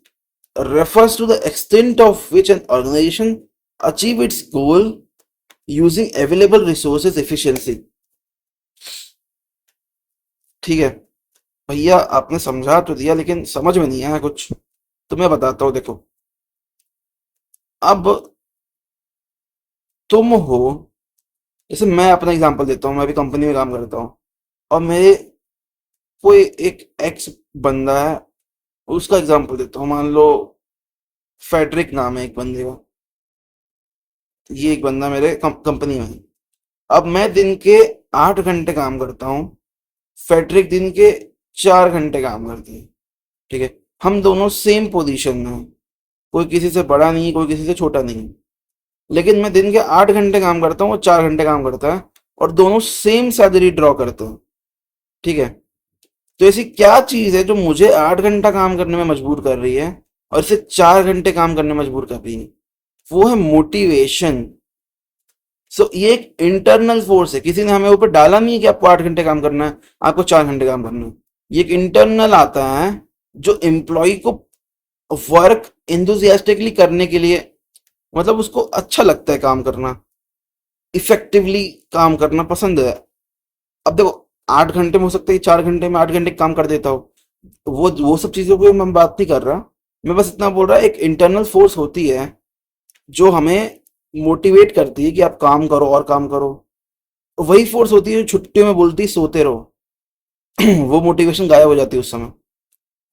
refers to the extent of which an organization achieve its goal using available resources efficiency. ठीक है भैया, आपने समझा तो दिया लेकिन समझ में नहीं आया कुछ, तो मैं बताता हूँ। देखो, अब तुम हो, जैसे मैं अपना एग्जांपल देता हूँ, मैं अभी कंपनी में काम करता हूँ और मेरे कोई एक एक्स बंदा है, उसका एग्जांपल देता हूँ। मान लो फेडरिक नाम है एक बंदे का, ये एक बंदा मेरे कंपनी में है। अब मैं दिन के 8 घंटे काम करता हूँ, फेडरिक दिन के 4 घंटे काम करते हैं। ठीक है, हम दोनों सेम पोजीशन में हैं, कोई किसी से बड़ा नहीं, कोई किसी से छोटा नहीं। लेकिन मैं दिन के 8 घंटे काम करता हूँ, वो 4 घंटे काम करता है, और दोनों सेम सैलरी ड्रॉ करते हैं। ठीक है, तो ऐसी क्या चीज है जो मुझे 8 घंटा काम करने में मजबूर कर रही है और इसे 4 घंटे काम करने में मजबूर कर रही है? वो है मोटिवेशन। सो ये एक इंटरनल फोर्स है, किसी ने हमें ऊपर डाला नहीं है कि आपको 8 घंटे काम करना है, आपको 4 घंटे काम करना है। ये एक इंटरनल आता है जो एम्प्लॉय को वर्क इंथुजियास्टिकली करने के लिए, मतलब उसको अच्छा लगता है काम करना, इफेक्टिवली काम करना पसंद है। अब देखो, 8 घंटे में हो सकता है 4 घंटे में 8 घंटे काम कर देता हूँ, वो सब चीजों को मैं बात नहीं कर रहा। मैं बस इतना बोल रहा, एक इंटरनल फोर्स होती है जो हमें मोटिवेट करती है कि आप काम करो और काम करो। वही फोर्स होती है जो छुट्टियों में बोलती है सोते रहो। वो मोटिवेशन गायब हो जाती है उस समय।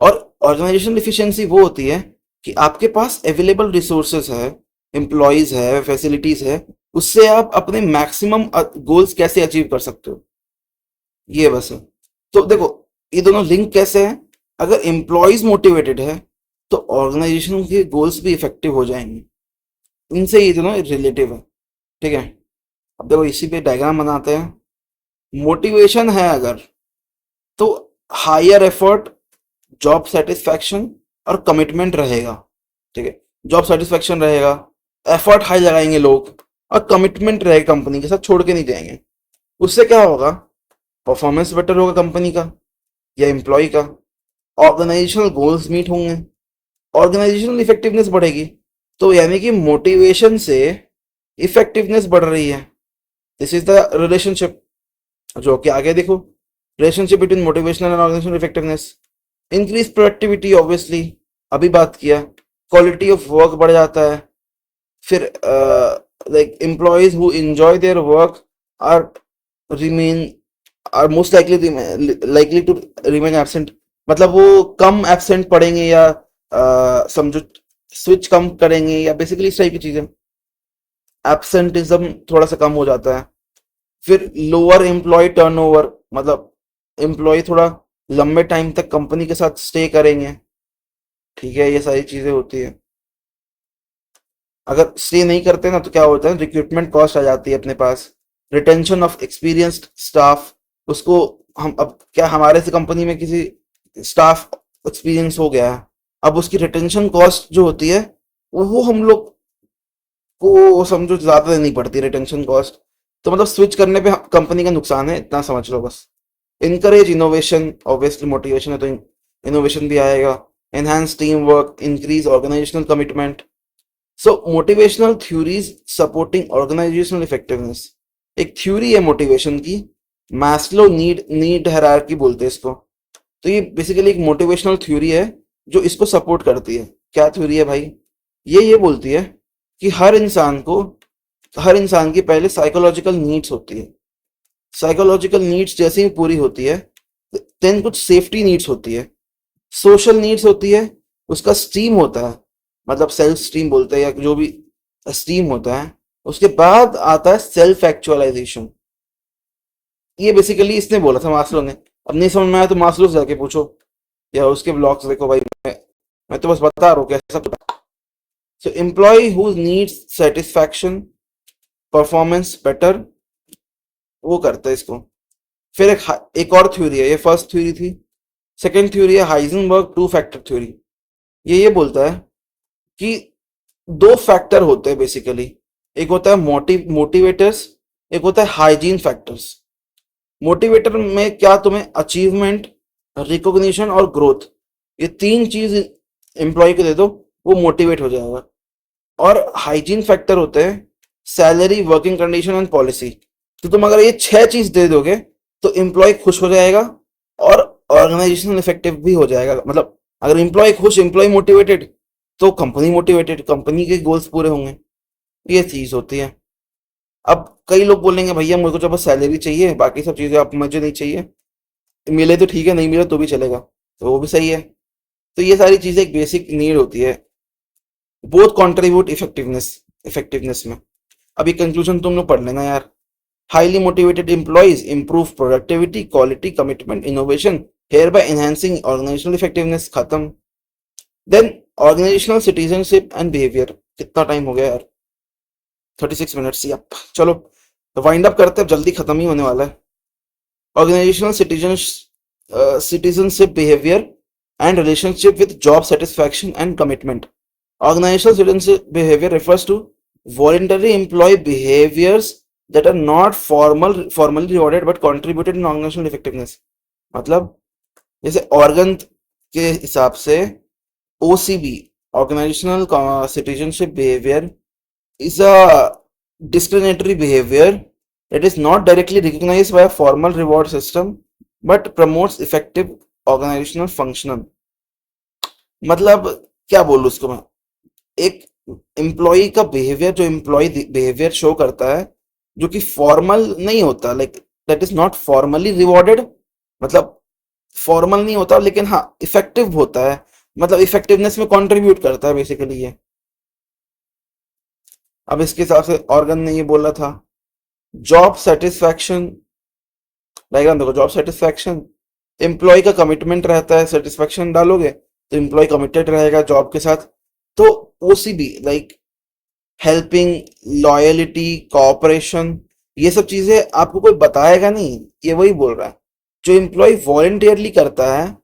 और ऑर्गेनाइजेशन एफिशिएंसी वो होती है कि आपके पास अवेलेबल रिसोर्सेस है, एम्प्लॉयज है, फैसिलिटीज है, उससे आप अपने मैक्सिमम गोल्स कैसे अचीव कर सकते हो, ये बस है। तो देखो, ये दोनों लिंक कैसे हैं? अगर एम्प्लॉयज मोटिवेटेड है तो ऑर्गेनाइजेशन के गोल्स भी इफेक्टिव हो जाएंगे। इनसे ये दोनों रिलेटिव है। ठीक है, अब देखो इसी पे डायग्राम बनाते हैं। मोटिवेशन है अगर, तो हायर एफर्ट, जॉब सेटिस्फैक्शन और कमिटमेंट रहेगा। ठीक है, जॉब सेटिस्फैक्शन रहेगा, एफर्ट हाई लगाएंगे लोग, और कमिटमेंट रहेगा, कंपनी के साथ छोड़ के नहीं जाएंगे। उससे क्या होगा? परफॉर्मेंस बेटर होगा कंपनी का या एम्प्लॉय का, ऑर्गेनाइजेशनल गोल्स मीट होंगे, ऑर्गेनाइजेशनल इफेक्टिवनेस बढ़ेगी। तो यानी कि मोटिवेशन से इफेक्टिवनेस बढ़ रही है। दिस इज द रिलेशनशिप जो कि आगे देखो, relationship between motivational and organizational effectiveness. Increase productivity, obviously अभी बात किया, क्वालिटी ऑफ वर्क बढ़ जाता है। फिर like employees who enjoy their work are remain are most likely to remain absent, मतलब वो कम एब्सेंट पड़ेंगे या समझो स्विच कम करेंगे, या बेसिकली इस टाइप की चीजें। एब्सेंटिज्म थोड़ा सा कम हो जाता है। फिर लोअर एम्प्लॉय टर्नओवर, मतलब एम्प्लॉय थोड़ा लंबे टाइम तक कंपनी के साथ स्टे करेंगे। ठीक है, ये सारी चीजें होती है। अगर स्टे नहीं करते ना तो क्या होता है, रिक्रूटमेंट कॉस्ट आ जाती है अपने पास, रिटेंशन ऑफ एक्सपीरियंस्ड स्टाफ। उसको हम, अब क्या हमारे से कंपनी में किसी स्टाफ एक्सपीरियंस हो गया है, अब उसकी रिटेंशन कॉस्ट जो होती है वो हम लोग को समझो ज्यादा देनी पड़ती है, रिटेंशन कॉस्ट। तो मतलब स्विच करने पे कंपनी का नुकसान है, इतना समझ लो बस। इनकरेज इनोवेशन, ऑब्वियसली मोटिवेशन है तो इनोवेशन भी आएगा। Enhance team work, increase organisational commitment. So motivational theories supporting organisational effectiveness, एक थ्योरी है मोटिवेशन की, मैस्लो नीड नीड हायरार्की बोलते हैं इसको। तो ये बेसिकली एक मोटिवेशनल थ्योरी है जो इसको सपोर्ट करती है। क्या थ्योरी है भाई? ये बोलती है कि हर इंसान की पहले साइकोलॉजिकल नीड्स होती है। साइकोलॉजिकल नीड्स जैसे ही पूरी होती है, देन कुछ सेफ्टी नीड्स होती है, सोशल नीड्स होती है, उसका स्टीम होता है, मतलब सेल्फ स्टीम बोलते हैं या जो भी स्टीम होता है। उसके बाद आता है सेल्फ एक्चुअलाइजेशन। ये बेसिकली इसने बोला था, मास्लो ने। अब नहीं समझ में आया तो मास्लो से जाके पूछो या उसके ब्लॉग्स देखो भाई। मैं तो बस बता रहा हूँ कैसा। So employ who needs satisfaction, performance better, वो करता है इसको। फिर एक और थ्योरी है, ये फर्स्ट थ्योरी थी। सेकेंड थ्योरी है हाइजेनबर्ग टू फैक्टर थ्योरी। ये बोलता है कि दो फैक्टर होते हैं बेसिकली, एक होता है मोटिवेटर्स, एक होता है हाइजीन फैक्टर्स। मोटिवेटर में क्या, तुम्हें अचीवमेंट, रिकॉग्निशन और ग्रोथ, ये तीन चीज एम्प्लॉय को दे दो, वो मोटिवेट हो जाएगा। और हाइजीन फैक्टर होते हैं salary, working condition and policy. तो तुम अगर ये छह चीज दे दोगे तो एम्प्लॉय खुश हो जाएगा और ऑर्गेनाइजेशनल इफेक्टिव भी हो जाएगा। मतलब अगर एम्प्लॉय खुश, एम्प्लॉय मोटिवेटेड, तो कंपनी मोटिवेटेड, कंपनी के गोल्स पूरे होंगे। ये चीज होती है। अब कई लोग बोलेंगे भैया मुझे तो बस सैलरी चाहिए, बाकी सब चीजें आप मुझे नहीं चाहिए, मिले तो ठीक है, नहीं मिले तो भी चलेगा, तो वो भी सही है। तो ये सारी चीजें एक बेसिक नीड होती है, बोथ कंट्रीब्यूट इफेक्टिवनेस में। अभी कंक्लूजन तुम लोग पढ़ लेना यार। Highly motivated employees improve productivity, quality, commitment, innovation, hereby enhancing organizational effectiveness। खत्म। Then organizational citizenship and behaviour. कितना टाइम हो गया यार, 36 मिनट्स। यप, चलो वाइंड अप करते हैं, जल्दी खत्म ही होने वाला है। Organizational citizenship behavior and relationship with job satisfaction and commitment. Organizational citizenship behavior refers to voluntary employee behaviors that are not formally rewarded but contributed in organizational effectiveness। मतलब जैसे ऑर्गन के हिसाब से OCB, organizational citizenship behavior, is a discriminatory behavior that is not directly recognized by a formal reward system but promotes effective organizational function। मतलब क्या बोलूं उसको मैं, एक एम्प्लॉय का बिहेवियर, जो एम्प्लॉय बिहेवियर शो करता है जो कि फॉर्मल नहीं होता, like that is not formally rewarded, मतलब फॉर्मल नहीं होता लेकिन हाँ इफेक्टिव होता है, मतलब इफेक्टिवनेस में कंट्रीब्यूट करता है बेसिकली ये। अब इसके हिसाब से ऑर्गन ने ये बोला था जॉब सेटिस्फैक्शन, डायग्राम देखो, जॉब सेटिस्फैक्शन एम्प्लॉय का कमिटमेंट रहता है, सेटिस्फैक्शन डालोगे तो एम्प्लॉय कमिटेड रहेगा जॉब के साथ। तो OCB like helping, loyalty, cooperation, ये सब चीजें आपको कोई बताएगा नहीं, ये वही बोल रहा है। जो एम्प्लॉय वॉलंटियरली करता है,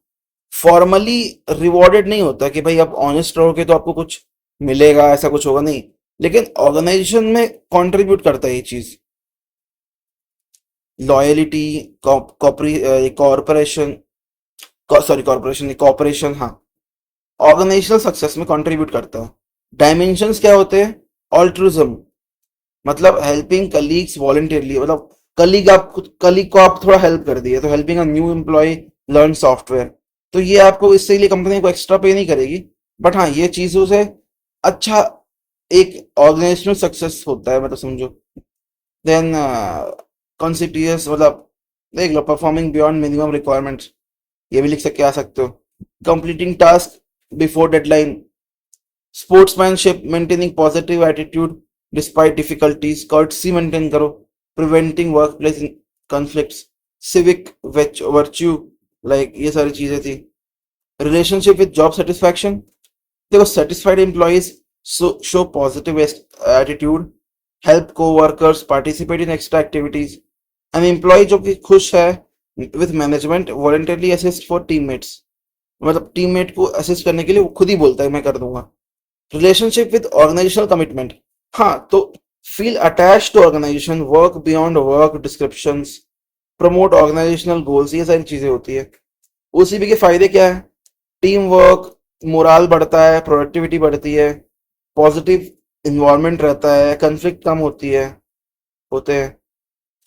फॉर्मली रिवॉर्डेड नहीं होता कि भाई आप ऑनेस्ट रहोगे तो आपको कुछ मिलेगा, ऐसा कुछ होगा नहीं, लेकिन ऑर्गेनाइजेशन में कंट्रीब्यूट करता है ये चीज। लॉयलिटी, कॉर्पोरेशन, कॉर्पोरेशन कॉर्पोरेशन, हाँ, ऑर्गेनाइजेशनल सक्सेस में कंट्रीब्यूट करता है। डायमेंशंस क्या होते हैं, ऑल्ट्रुइज्म, मतलब हेल्पिंग कलीग्स वॉलंटियरली, मतलब कलीग को आप थोड़ा हेल्प कर दिए तो helping a new employ learn software, तो ये आपको इससे लिए कंपनी को एक्स्ट्रा पे नहीं करेगी, बट हाँ ये चीजों से अच्छा एक ऑर्गेनाइजेशनल सक्सेस होता है, मतलब समझो। देन कॉन्सिटियस, मतलब देख लो, परफॉर्मिंग बियॉन्ड मिनिमम रिक्वायरमेंट्स, ये भी लिख सकते, आ सकते हो। Completing task before deadline, sportsmanship, maintaining positive attitude despite difficulties, courtesy maintain करो, preventing workplace conflicts, civic virtue, like ये सारी चीजें थी। रिलेशनशिप विद जॉब सेटिस्फैक्शन, देखो satisfied employees show positive attitude, help coworkers, participate in extra activities. An employ जो कि खुश है with management, voluntarily assist for teammates, मतलब टीममेट को असिस्ट करने के लिए वो खुद ही बोलता है मैं कर दूंगा। रिलेशनशिप विद ऑर्गेनाइजेशनल कमिटमेंट, हाँ तो feel attach to organization, work beyond work descriptions, promote organizational goals, ये सारी चीजें होती है। OCB के फायदे क्या है, टीम वर्क, मोराल बढ़ता है, प्रोडक्टिविटी बढ़ती है, पॉजिटिव इन्वायरमेंट रहता है, कंफ्लिक्ट कम होते हैं।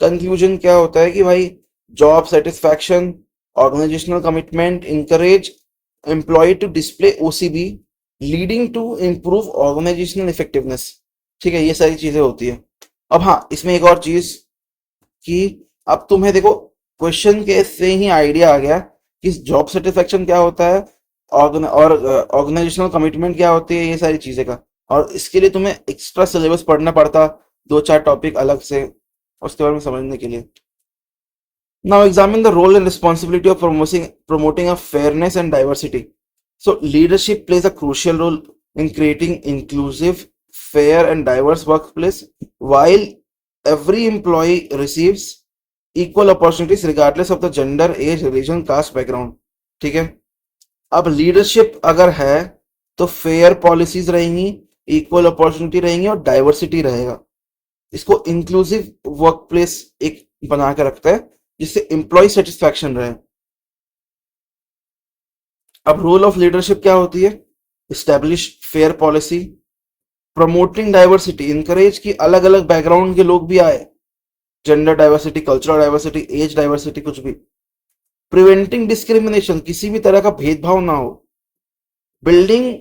कंक्लूजन क्या होता है कि भाई job satisfaction, organizational commitment encourage employee to display OCB leading to improve organizational effectiveness। ठीक है, ये सारी चीजें होती है। अब हाँ इसमें एक और चीज कि अब तुम्हें देखो क्वेश्चन के से ही आइडिया आ गया कि जॉब सेटिस्फैक्शन क्या होता है और ऑर्गेनाइजेशनल कमिटमेंट क्या होती है, ये सारी चीजें का। और इसके लिए तुम्हें एक्स्ट्रा सिलेबस पढ़ना पड़ता, 2-4 टॉपिक अलग से उसके बारे में समझने के लिए। Now examine the role and responsibility of promoting a fairness and diversity. So leadership plays a crucial role in creating inclusive, fair and diverse workplace while every employee receives equal opportunities regardless of the gender, age, religion, caste, background। ठीक है, अब leadership अगर है तो fair policies रहेंगी, equal opportunity रहेंगी और diversity रहेगा। इसको इंक्लूसिव वर्क प्लेस एक बना के रखता है जिससे एम्प्लॉय सेटिस्फैक्शन रहे। अब रोल ऑफ लीडरशिप क्या होती है? Establish fair policy, promoting diversity, encourage कि अलग अलग बैकग्राउंड के लोग भी आए, gender diversity, cultural diversity, age diversity, कुछ भी। प्रिवेंटिंग डिस्क्रिमिनेशन, किसी भी तरह का भेदभाव ना हो। बिल्डिंग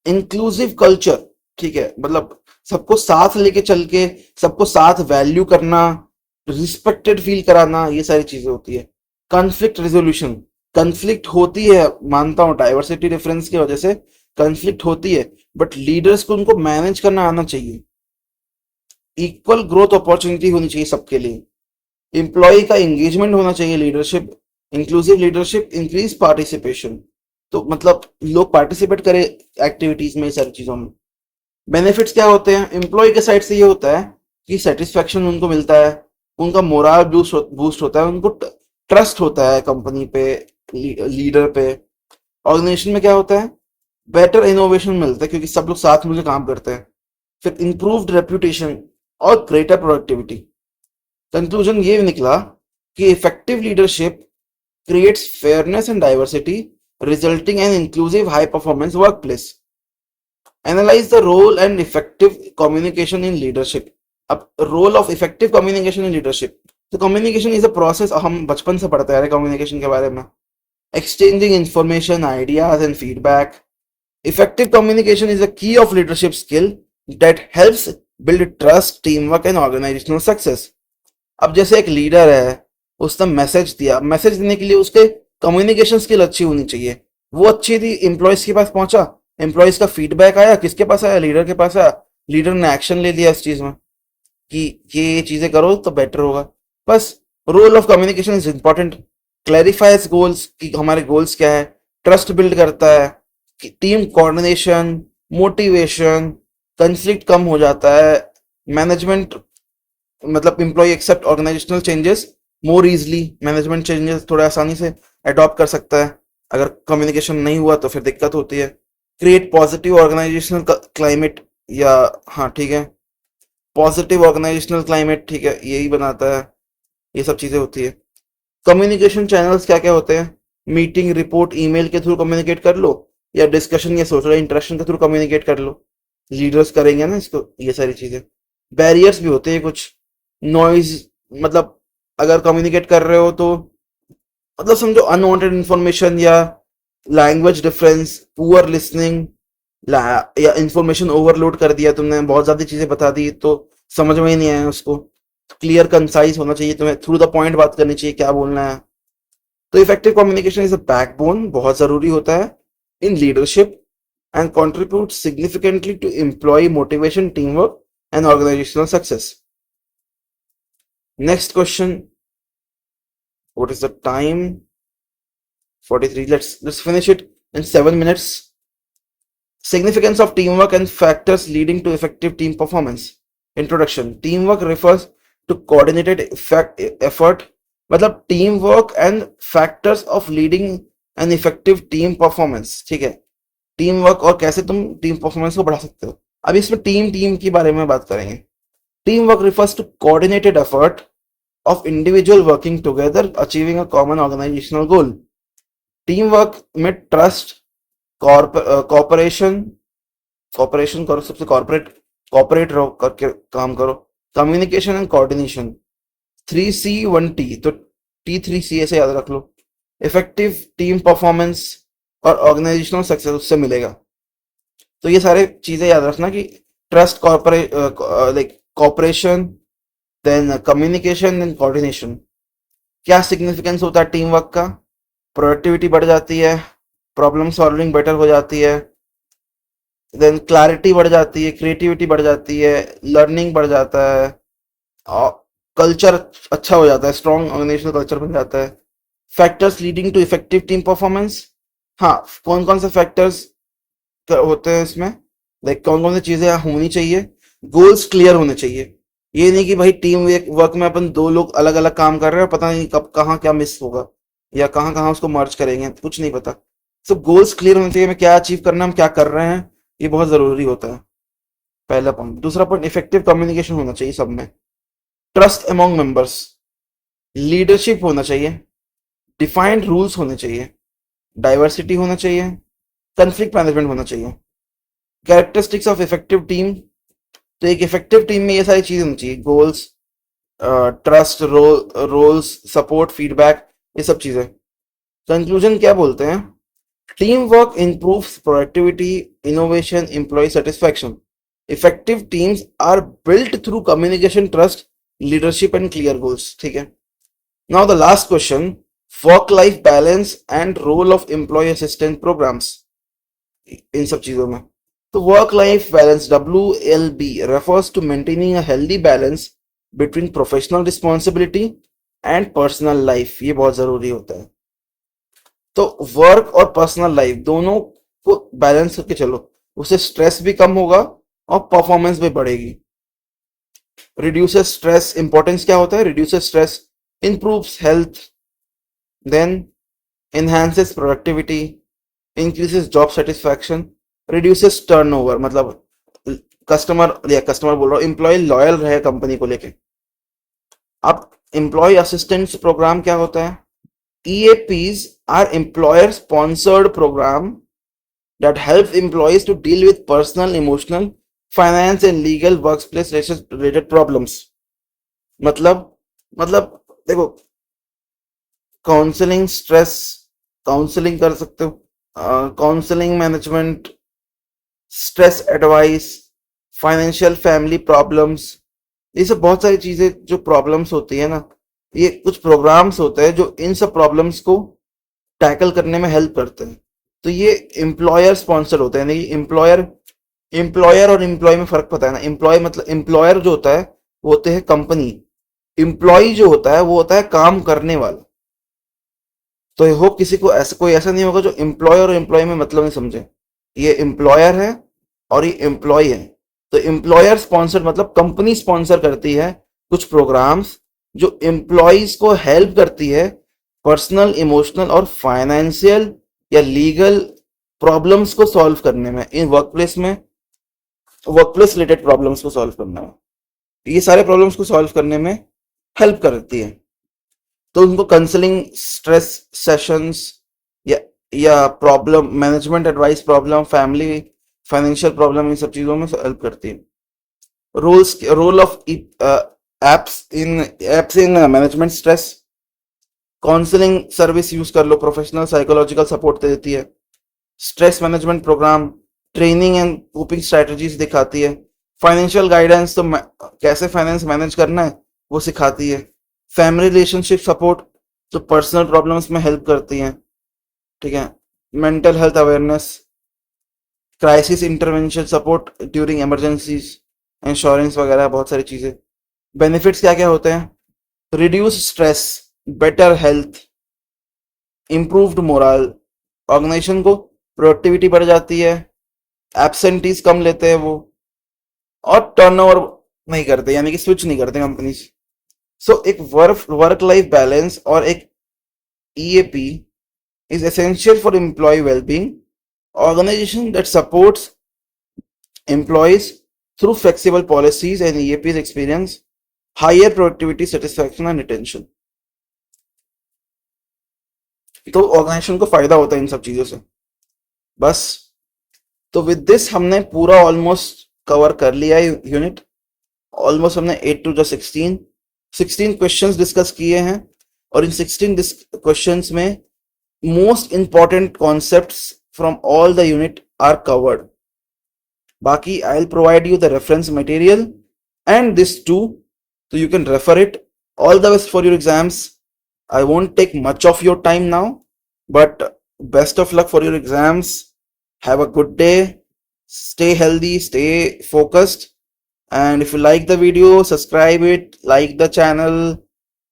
इंक्लूसिव कल्चर, ठीक है, मतलब सबको साथ लेके चल के, सबको साथ वैल्यू करना, रिस्पेक्टेड फील कराना, ये सारी चीजें होती है। कॉन्फ्लिक्ट रेजोल्यूशन, कॉन्फ्लिक्ट होती है, मानता हूं डाइवर्सिटी डिफरेंस की वजह से कॉन्फ्लिक्ट होती है, बट लीडर्स को उनको मैनेज करना आना चाहिए। इक्वल ग्रोथ अपॉर्चुनिटी होनी चाहिए सबके लिए। एम्प्लॉय का एंगेजमेंट होना चाहिए, leadership, inclusive leadership, increase participation, तो मतलब लोग पार्टिसिपेट करें एक्टिविटीज में, सारी चीजों में। बेनिफिट्स क्या होते हैं? एम्प्लॉय के साइड से ये होता है कि सेटिस्फैक्शन उनको मिलता है, उनका मोरल बूस्ट होता है, उनको ट्रस्ट होता है कंपनी पे, लीडर पे। ऑर्गेनाइजेशन में क्या होता है? बेटर इनोवेशन मिलता है क्योंकि सब लोग साथ मिलकर काम करते हैं। फिर इंप्रूव्ड रेप्यूटेशन और ग्रेटर प्रोडक्टिविटी। कंक्लूजन ये निकला कि effective leadership creates fairness and diversity, resulting in inclusive high performance workplace. Analyze the role and effective communication in leadership. अब role of effective communication in leadership. तो communication is a process, हम बचपन से पढ़ते आ रहे communication के बारे में। Exchanging information, ideas and feedback. Effective communication is a key of leadership skill that helps build trust, teamwork and organizational success. अब जैसे एक लीडर है, उसने मैसेज दिया, मैसेज देने के लिए उसके कम्युनिकेशन स्किल अच्छी होनी चाहिए। वो अच्छी थी, एम्प्लॉयज के पास पहुंचा, एम्प्लॉयज का फीडबैक आया, किसके पास आया? लीडर के पास आया। लीडर ने एक्शन ले लिया इस चीज में कि ये चीजें करो तो बेटर होगा। बस role of communication is important. Clarifies goals कि हमारे गोल्स क्या है, ट्रस्ट बिल्ड करता है, टीम कोऑर्डिनेशन, मोटिवेशन, कंफ्लिक्ट कम हो जाता है, मैनेजमेंट, मतलब employee accept organizational changes more easily, management changes थोड़ा आसानी से अडॉप्ट कर सकता है। अगर कम्युनिकेशन नहीं हुआ तो फिर दिक्कत होती है। क्रिएट पॉजिटिव ऑर्गेनाइजेशनल क्लाइमेट, या हाँ ठीक है, पॉजिटिव ऑर्गेनाइजेशनल क्लाइमेट, ठीक है, यही बनाता है। ये सब चीजें होती है। कम्युनिकेशन चैनल्स क्या क्या होते हैं? मीटिंग, रिपोर्ट, ईमेल के थ्रू कम्युनिकेट कर लो, या डिस्कशन या सोशल इंटरेक्शन के थ्रू कम्युनिकेट कर लो। लीडर्स करेंगे ना इसको, ये सारी चीजें। बैरियर्स भी होते हैं कुछ, नॉइज, मतलब अगर कम्युनिकेट कर रहे हो तो मतलब समझो अनवांटेड इंफॉर्मेशन या लैंग्वेज डिफरेंस, पुअर लिसनिंग, या इंफॉर्मेशन ओवरलोड कर दिया तुमने, बहुत ज्यादा चीजें बता दी तो समझ में ही नहीं आया उसको। क्लियर कंसाइज होना चाहिए, तुम्हें थ्रू द पॉइंट बात करनी चाहिए, क्या बोलना है। तो effective communication is a backbone, बहुत जरूरी होता है in leadership and contribute significantly to employee motivation, team work and organizational success. Next question. What is the time? 43. Let's finish it in 7 minutes. Significance of teamwork and factors leading to effective team performance. Introduction. Teamwork refers to coordinated effort, मतलब teamwork and factors of leading an effective team performance. ठीक है, team work और कैसे तुम team performance को बढ़ा सकते हो। अब इसमें टीम की बारे में बात करेंगे। Team work refers to coordinated effort of individual working together achieving a common organizational goal. Teamwork में trust, cooperation करो, सबसे कॉर्पोरेट रहो, करके काम करो। कम्युनिकेशन एंड कोऑर्डिनेशन, 3C1T, तो T3C ऐसे याद रख लो। इफेक्टिव टीम परफॉर्मेंस और ऑर्गेनाइजेशनल सक्सेस उससे मिलेगा। तो ये सारे चीजें याद रखना कि trust, cooperation, then communication and coordination. क्या सिग्निफिकेंस होता है टीम वर्क का? प्रोडक्टिविटी बढ़ जाती है, प्रॉब्लम सॉल्विंग बेटर हो जाती है, देन क्लैरिटी बढ़ जाती है, क्रिएटिविटी बढ़ जाती है, लर्निंग बढ़ जाता है, और कल्चर अच्छा हो जाता है, स्ट्रॉन्ग ऑर्गेनाइजेशनल कल्चर बन जाता है। Factors leading to effective team performance, हाँ कौन कौन से फैक्टर्स होते हैं इसमें, लाइक कौन कौन सी चीजें होनी चाहिए? गोल्स क्लियर होने चाहिए, ये नहीं कि भाई टीम वर्क में अपन दो लोग अलग अलग काम कर रहे हैं, पता नहीं कब कहाँ क्या मिस होगा या कहाँ कहाँ उसको मर्ज करेंगे, कुछ नहीं पता। सब गोल्स क्लियर होने चाहिए, हमें क्या अचीव करना है, हम क्या कर रहे हैं, ये बहुत जरूरी होता है, पहला पॉइंट। दूसरा पॉइंट, इफेक्टिव कम्युनिकेशन होना चाहिए सब में, ट्रस्ट अमॉन्ग मेंबर्स, लीडरशिप होना चाहिए, डिफाइंड रूल्स होने चाहिए, डाइवर्सिटी होना चाहिए, कन्फ्लिक्ट मैनेजमेंट होना चाहिए। कैरेक्टरिस्टिक्स ऑफ इफेक्टिव टीम, तो एक इफेक्टिव टीम में ये सारी चीजें होनी चाहिए, goals, trust, roles, support, feedback, ये सब चीजें। कंक्लूजन क्या बोलते हैं, team work improves productivity, innovation, employee satisfaction. Effective teams are built through communication, trust, leadership and clear goals. ठीक है। Now the last question, work-life balance and role of employee assistance programs इन सब चीजों में। तो work-life balance WLB refers to maintaining a healthy balance between professional responsibility and personal life। ये बहुत जरूरी होता है। तो वर्क और पर्सनल लाइफ दोनों को बैलेंस करके चलो, उससे स्ट्रेस भी कम होगा और परफॉर्मेंस भी बढ़ेगी। रिड्यूसेस स्ट्रेस, इंपॉर्टेंस क्या होता है, reduces stress, improves health, then enhances productivity, increases job satisfaction, reduces turnover, मतलब कस्टमर बोल रहा हूँ, एम्प्लॉय लॉयल रहे कंपनी को लेके। अब एम्प्लॉय असिस्टेंस प्रोग्राम क्या होता है, EAPs are employer-sponsored program that helps employees to deal with personal, emotional, finance and legal workplace related problems। मतलब देखो, काउंसलिंग, स्ट्रेस काउंसलिंग कर सकते हो, counselling management, stress advice, financial family problems, ये सब बहुत सारी चीजें जो प्रॉब्लम्स होती है ना, ये कुछ प्रोग्राम्स होते हैं जो इन सब प्रॉब्लम्स को टैकल करने में हेल्प करते हैं। तो ये एम्प्लॉयर स्पॉन्सर होता है, यानी एम्प्लॉयर और एम्प्लॉय में फर्क पता है ना। एम्प्लॉय मतलब एम्प्लॉयर जो होता है वो होते हैं कंपनी, एम्प्लॉय जो होता है वो होता है काम करने वाला। तो आई होप किसी को कोई ऐसा नहीं होगा जो एम्प्लॉय और एम्प्लॉय में मतलब नहीं समझे। ये एम्प्लॉयर है और ये एम्प्लॉय है। तो एम्प्लॉयर स्पॉन्सर मतलब कंपनी स्पॉन्सर करती है कुछ प्रोग्राम्स जो एम्प्लॉयज को हेल्प करती है पर्सनल, इमोशनल और फाइनेंशियल या लीगल प्रॉब्लम्स को सॉल्व करने में, इन वर्कप्लेस रिलेटेड प्रॉब्लम्स को सॉल्व करने में, ये सारे प्रॉब्लम्स को सॉल्व करने में हेल्प करती है। तो उनको काउंसलिंग, स्ट्रेस सेशंस या problem management advice, problem, family, financial problem, इन सब चीजों में हेल्प करती है। Role of apps in management stress, counselling service use कर लो, प्रोफेशनल साइकोलॉजिकल सपोर्ट देती है। Stress management programme training and coping strategies दिखाती है। फाइनेंशियल गाइडेंस तो कैसे फाइनेंस मैनेज करना है वो सिखाती है। फैमिली रिलेशनशिप सपोर्ट तो पर्सनल प्रॉब्लम्स में हेल्प करती हैं, ठीक है। Mental health awareness, crisis intervention support during emergencies, insurance वगैरह, बहुत सारी चीजें। बेनिफिट्स क्या क्या होते हैं, reduce stress, better health, improved morale, organization को प्रोडक्टिविटी बढ़ जाती है, एब्सेंटीज कम लेते हैं वो, और टर्नओवर नहीं करते, यानी कि स्विच नहीं करते कंपनीज। सो एक वर्क लाइफ बैलेंस और एक EAP is essential for employee well-being. Organization that supports employees through flexible policies and EAPs experience higher productivity, satisfaction and retention. तो ऑर्गेनाइजेशन को फायदा होता है इन सब चीजों से। बस, तो विद दिस हमने पूरा ऑलमोस्ट कवर कर लिया है यूनिट। ऑलमोस्ट हमने 8 to 16 क्वेश्चंस डिस्कस किए हैं, और इन 16 क्वेश्चंस में most important concepts from all the unit are covered. बाकी I will provide you the reference material and this too, so you can refer it. All the best for your exams. I won't take much of your time now, but best of luck for your exams. Have a good day. Stay healthy, stay focused. And if you like the video, subscribe it, like the channel,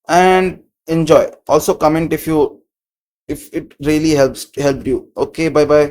and enjoy. Also comment if it really helped you. Okay, bye bye.